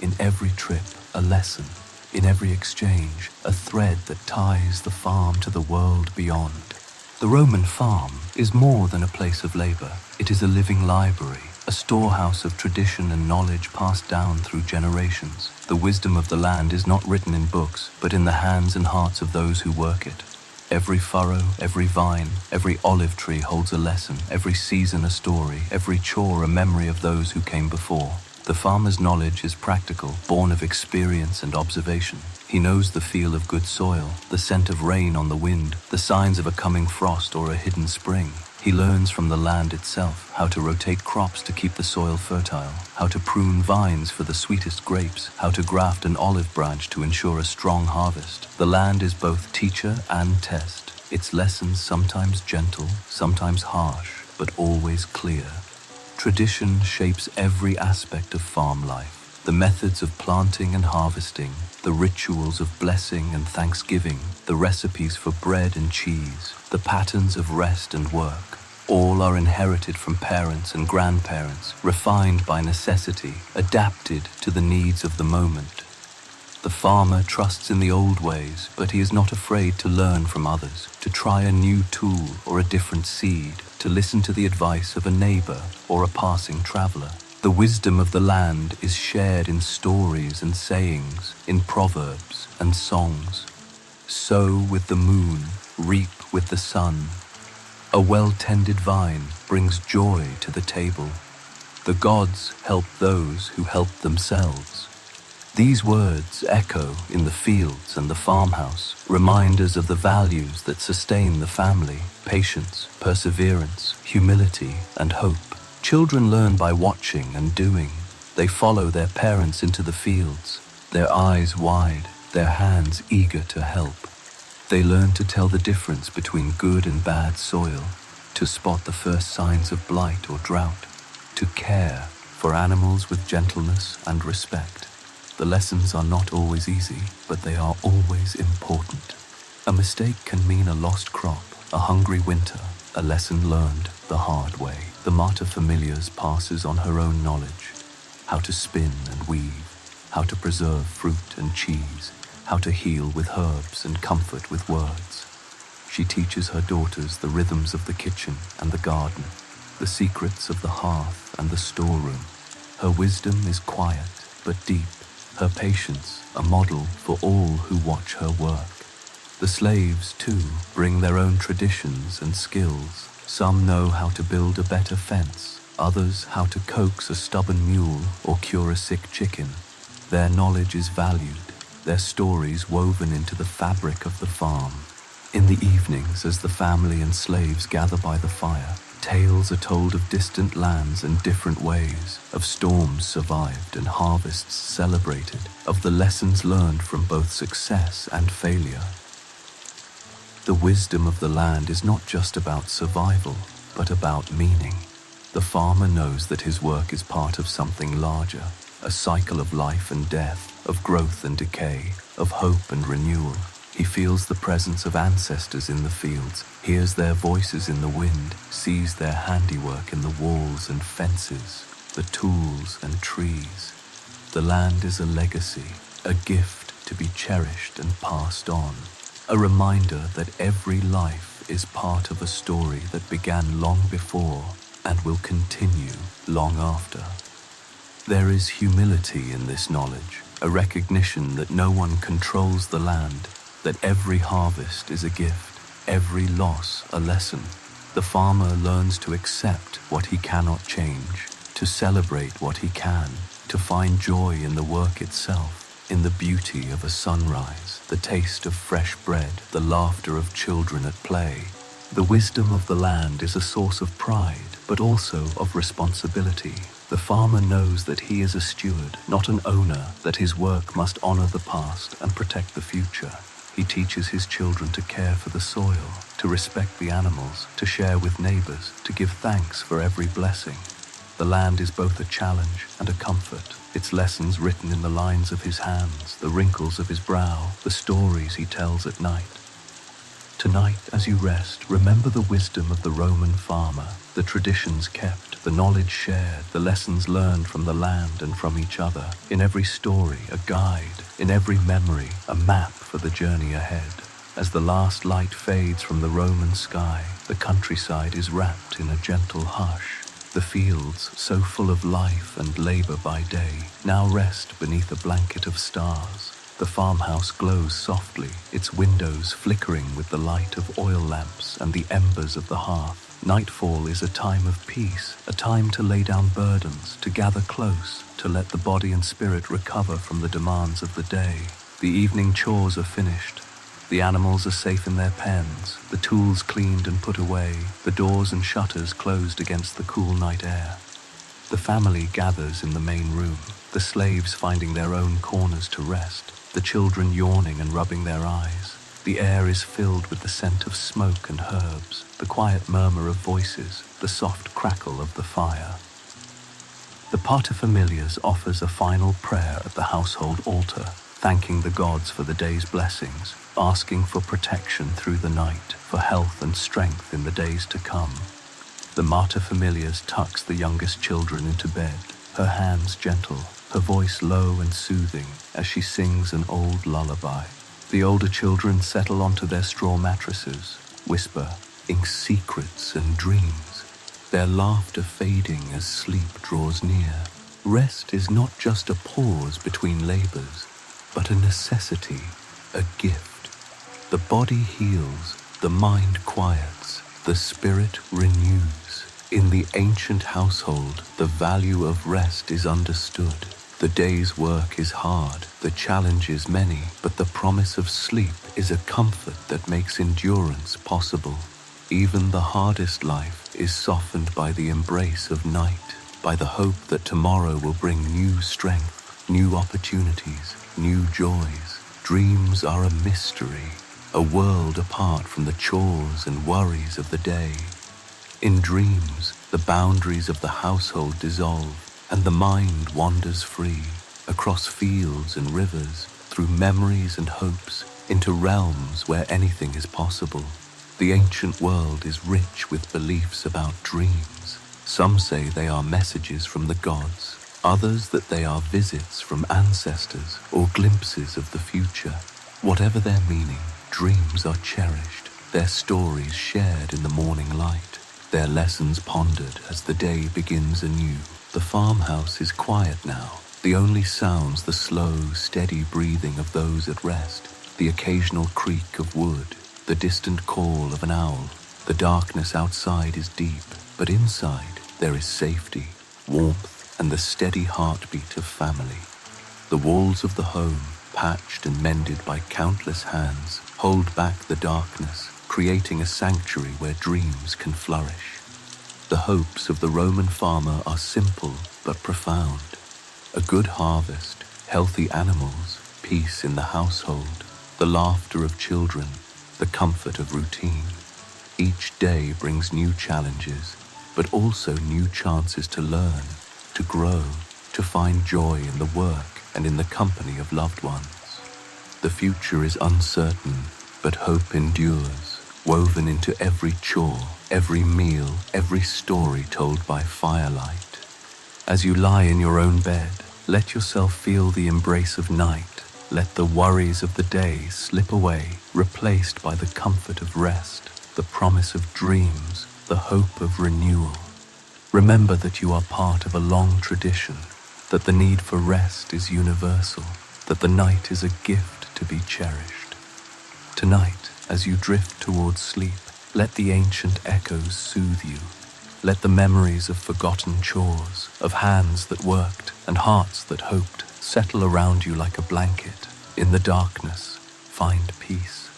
In every trip, a lesson. In every exchange, a thread that ties the farm to the world beyond. The Roman farm is more than a place of labor. It is a living library, a storehouse of tradition and knowledge passed down through generations. The wisdom of the land is not written in books, but in the hands and hearts of those who work it. Every furrow, every vine, every olive tree holds a lesson, every season a story, every chore a memory of those who came before. The farmer's knowledge is practical, born of experience and observation. He knows the feel of good soil, the scent of rain on the wind, the signs of a coming frost or a hidden spring. He learns from the land itself how to rotate crops to keep the soil fertile, how to prune vines for the sweetest grapes, how to graft an olive branch to ensure a strong harvest. The land is both teacher and test, its lessons sometimes gentle, sometimes harsh, but always clear. Tradition shapes every aspect of farm life. The methods of planting and harvesting, the rituals of blessing and thanksgiving, the recipes for bread and cheese, the patterns of rest and work, all are inherited from parents and grandparents, refined by necessity, adapted to the needs of the moment. The farmer trusts in the old ways, but he is not afraid to learn from others, to try a new tool or a different seed, to listen to the advice of a neighbor or a passing traveler. The wisdom of the land is shared in stories and sayings, in proverbs and songs. Sow with the moon, reap with the sun. A well-tended vine brings joy to the table. The gods help those who help themselves. These words echo in the fields and the farmhouse, reminders of the values that sustain the family: patience, perseverance, humility, and hope. Children learn by watching and doing. They follow their parents into the fields, their eyes wide, their hands eager to help. They learn to tell the difference between good and bad soil, to spot the first signs of blight or drought, to care for animals with gentleness and respect. The lessons are not always easy, but they are always important. A mistake can mean a lost crop, a hungry winter, a lesson learned the hard way. The materfamilias passes on her own knowledge: how to spin and weave, how to preserve fruit and cheese, how to heal with herbs and comfort with words. She teaches her daughters the rhythms of the kitchen and the garden, the secrets of the hearth and the storeroom. Her wisdom is quiet but deep, her patience a model for all who watch her work. The slaves, too, bring their own traditions and skills. Some know how to build a better fence, others how to coax a stubborn mule or cure a sick chicken. Their knowledge is valued, their stories woven into the fabric of the farm. In the evenings, as the family and slaves gather by the fire, tales are told of distant lands and different ways, of storms survived and harvests celebrated, of the lessons learned from both success and failure. The wisdom of the land is not just about survival, but about meaning. The farmer knows that his work is part of something larger, a cycle of life and death, of growth and decay, of hope and renewal. He feels the presence of ancestors in the fields, hears their voices in the wind, sees their handiwork in the walls and fences, the tools and trees. The land is a legacy, a gift to be cherished and passed on, a reminder that every life is part of a story that began long before and will continue long after. There is humility in this knowledge, a recognition that no one controls the land, that every harvest is a gift, every loss a lesson. The farmer learns to accept what he cannot change, to celebrate what he can, to find joy in the work itself, in the beauty of a sunrise, the taste of fresh bread, the laughter of children at play. The wisdom of the land is a source of pride, but also of responsibility. The farmer knows that he is a steward, not an owner, that his work must honor the past and protect the future. He teaches his children to care for the soil, to respect the animals, to share with neighbors, to give thanks for every blessing. The land is both a challenge and a comfort, its lessons written in the lines of his hands, the wrinkles of his brow, the stories he tells at night. Tonight, as you rest, remember the wisdom of the Roman farmer, the traditions kept, the knowledge shared, the lessons learned from the land and from each other. In every story, a guide, in every memory, a map for the journey ahead. As the last light fades from the Roman sky, the countryside is wrapped in a gentle hush. The fields, so full of life and labor by day, now rest beneath a blanket of stars. The farmhouse glows softly, its windows flickering with the light of oil lamps and the embers of the hearth. Nightfall is a time of peace, a time to lay down burdens, to gather close, to let the body and spirit recover from the demands of the day. The evening chores are finished. The animals are safe in their pens, the tools cleaned and put away, the doors and shutters closed against the cool night air. The family gathers in the main room, the slaves finding their own corners to rest, the children yawning and rubbing their eyes. The air is filled with the scent of smoke and herbs, the quiet murmur of voices, the soft crackle of the fire. The paterfamilias offers a final prayer at the household altar, thanking the gods for the day's blessings, asking for protection through the night, for health and strength in the days to come. The materfamilias tucks the youngest children into bed, her hands gentle, her voice low and soothing as she sings an old lullaby. The older children settle onto their straw mattresses, whispering secrets and dreams, their laughter fading as sleep draws near. Rest is not just a pause between labors, but a necessity, a gift. The body heals, the mind quiets, the spirit renews. In the ancient household, the value of rest is understood. The day's work is hard, the challenge is many, but the promise of sleep is a comfort that makes endurance possible. Even the hardest life is softened by the embrace of night, by the hope that tomorrow will bring new strength, new opportunities, new joys. Dreams are a mystery, a world apart from the chores and worries of the day. In dreams, the boundaries of the household dissolve, and the mind wanders free, across fields and rivers, through memories and hopes, into realms where anything is possible. The ancient world is rich with beliefs about dreams. Some say they are messages from the gods, others that they are visits from ancestors or glimpses of the future. Whatever their meaning, dreams are cherished, their stories shared in the morning light, their lessons pondered as the day begins anew. The farmhouse is quiet now, the only sounds the slow, steady breathing of those at rest, the occasional creak of wood, the distant call of an owl. The darkness outside is deep, but inside there is safety, warmth, and the steady heartbeat of family. The walls of the home, patched and mended by countless hands, hold back the darkness, creating a sanctuary where dreams can flourish. The hopes of the Roman farmer are simple but profound. A good harvest, healthy animals, peace in the household, the laughter of children, the comfort of routine. Each day brings new challenges, but also new chances to learn, to grow, to find joy in the work and in the company of loved ones. The future is uncertain, but hope endures, woven into every chore, every meal, every story told by firelight. As you lie in your own bed, let yourself feel the embrace of night. Let the worries of the day slip away, replaced by the comfort of rest, the promise of dreams, the hope of renewal. Remember that you are part of a long tradition, that the need for rest is universal, that the night is a gift to be cherished. Tonight, as you drift towards sleep, let the ancient echoes soothe you. Let the memories of forgotten chores, of hands that worked and hearts that hoped, settle around you like a blanket. In the darkness, find peace.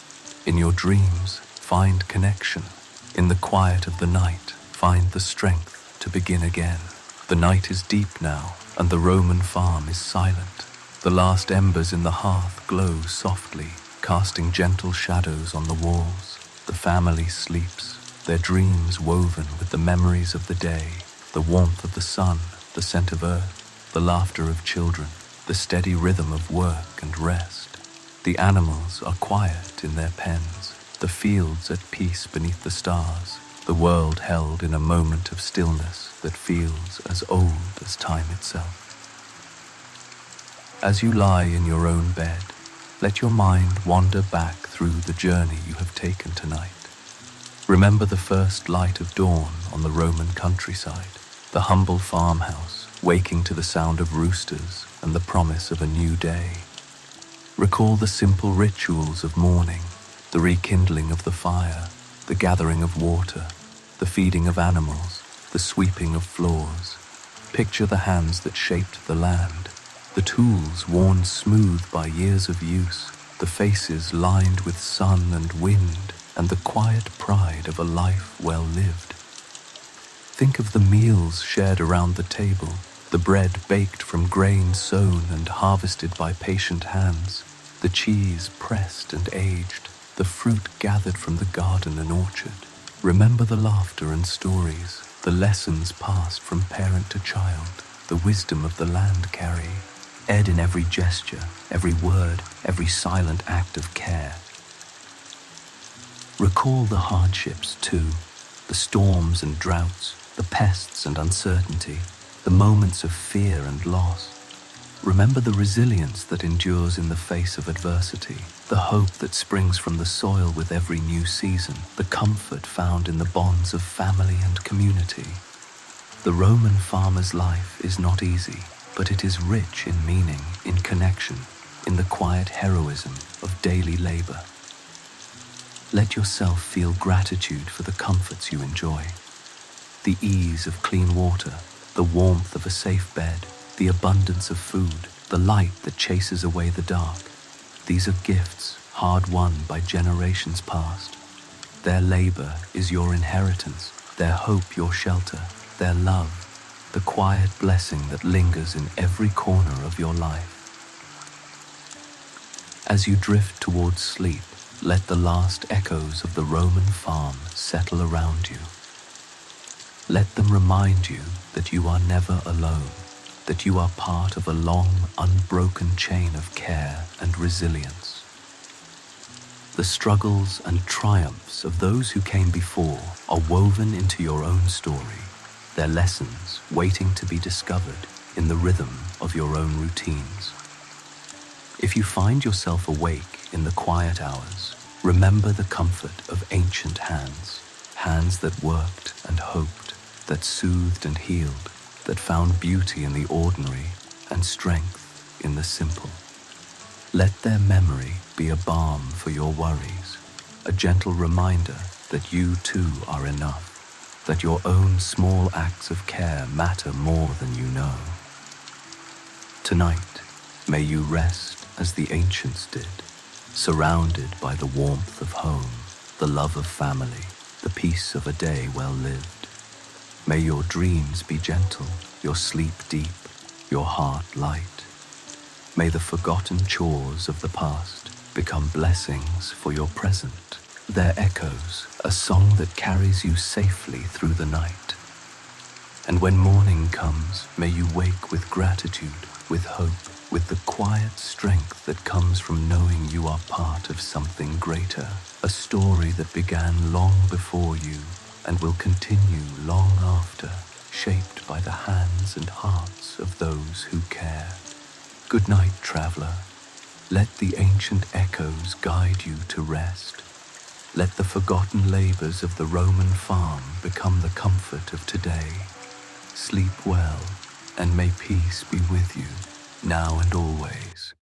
In your dreams, find connection. In the quiet of the night, find the strength to begin again. The night is deep now, and the Roman farm is silent. The last embers in the hearth glow softly, casting gentle shadows on the walls. The family sleeps, their dreams woven with the memories of the day, the warmth of the sun, the scent of earth, the laughter of children, the steady rhythm of work and rest. The animals are quiet in their pens, the fields at peace beneath the stars, the world held in a moment of stillness that feels as old as time itself. As you lie in your own bed, let your mind wander back through the journey you have taken tonight. Remember the first light of dawn on the Roman countryside, the humble farmhouse, waking to the sound of roosters and the promise of a new day. Recall the simple rituals of morning, the rekindling of the fire, the gathering of water, the feeding of animals, the sweeping of floors. Picture the hands that shaped the land, the tools worn smooth by years of use, the faces lined with sun and wind, and the quiet pride of a life well lived. Think of the meals shared around the table, the bread baked from grain sown and harvested by patient hands, the cheese pressed and aged, the fruit gathered from the garden and orchard. Remember the laughter and stories, the lessons passed from parent to child. the wisdom of the land carry. Ed in every gesture, every word, every silent act of care. Recall the hardships too, the storms and droughts, the pests and uncertainty, the moments of fear and loss. Remember the resilience that endures in the face of adversity, the hope that springs from the soil with every new season, the comfort found in the bonds of family and community. The Roman farmer's life is not easy, but it is rich in meaning, in connection, in the quiet heroism of daily labor. Let yourself feel gratitude for the comforts you enjoy. The ease of clean water, the warmth of a safe bed, the abundance of food, the light that chases away the dark. These are gifts hard-won by generations past. Their labor is your inheritance, their hope your shelter, their love, the quiet blessing that lingers in every corner of your life. As you drift towards sleep, let the last echoes of the Roman farm settle around you. Let them remind you that you are never alone, that you are part of a long, unbroken chain of care and resilience. The struggles and triumphs of those who came before are woven into your own story, their lessons waiting to be discovered in the rhythm of your own routines. If you find yourself awake in the quiet hours, remember the comfort of ancient hands, hands that worked and hoped, that soothed and healed, that found beauty in the ordinary and strength in the simple. Let their memory be a balm for your worries, a gentle reminder that you too are enough, that your own small acts of care matter more than you know. Tonight, may you rest as the ancients did, surrounded by the warmth of home, the love of family, the peace of a day well lived. May your dreams be gentle, your sleep deep, your heart light. May the forgotten chores of the past become blessings for your present, their echoes, a song that carries you safely through the night. And when morning comes, may you wake with gratitude, with hope, with the quiet strength that comes from knowing you are part of something greater, a story that began long before you and will continue long after, shaped by the hands and hearts of those who care. Good night, traveler. Let the ancient echoes guide you to rest. Let the forgotten labors of the Roman farm become the comfort of today. Sleep well, and may peace be with you, now and always.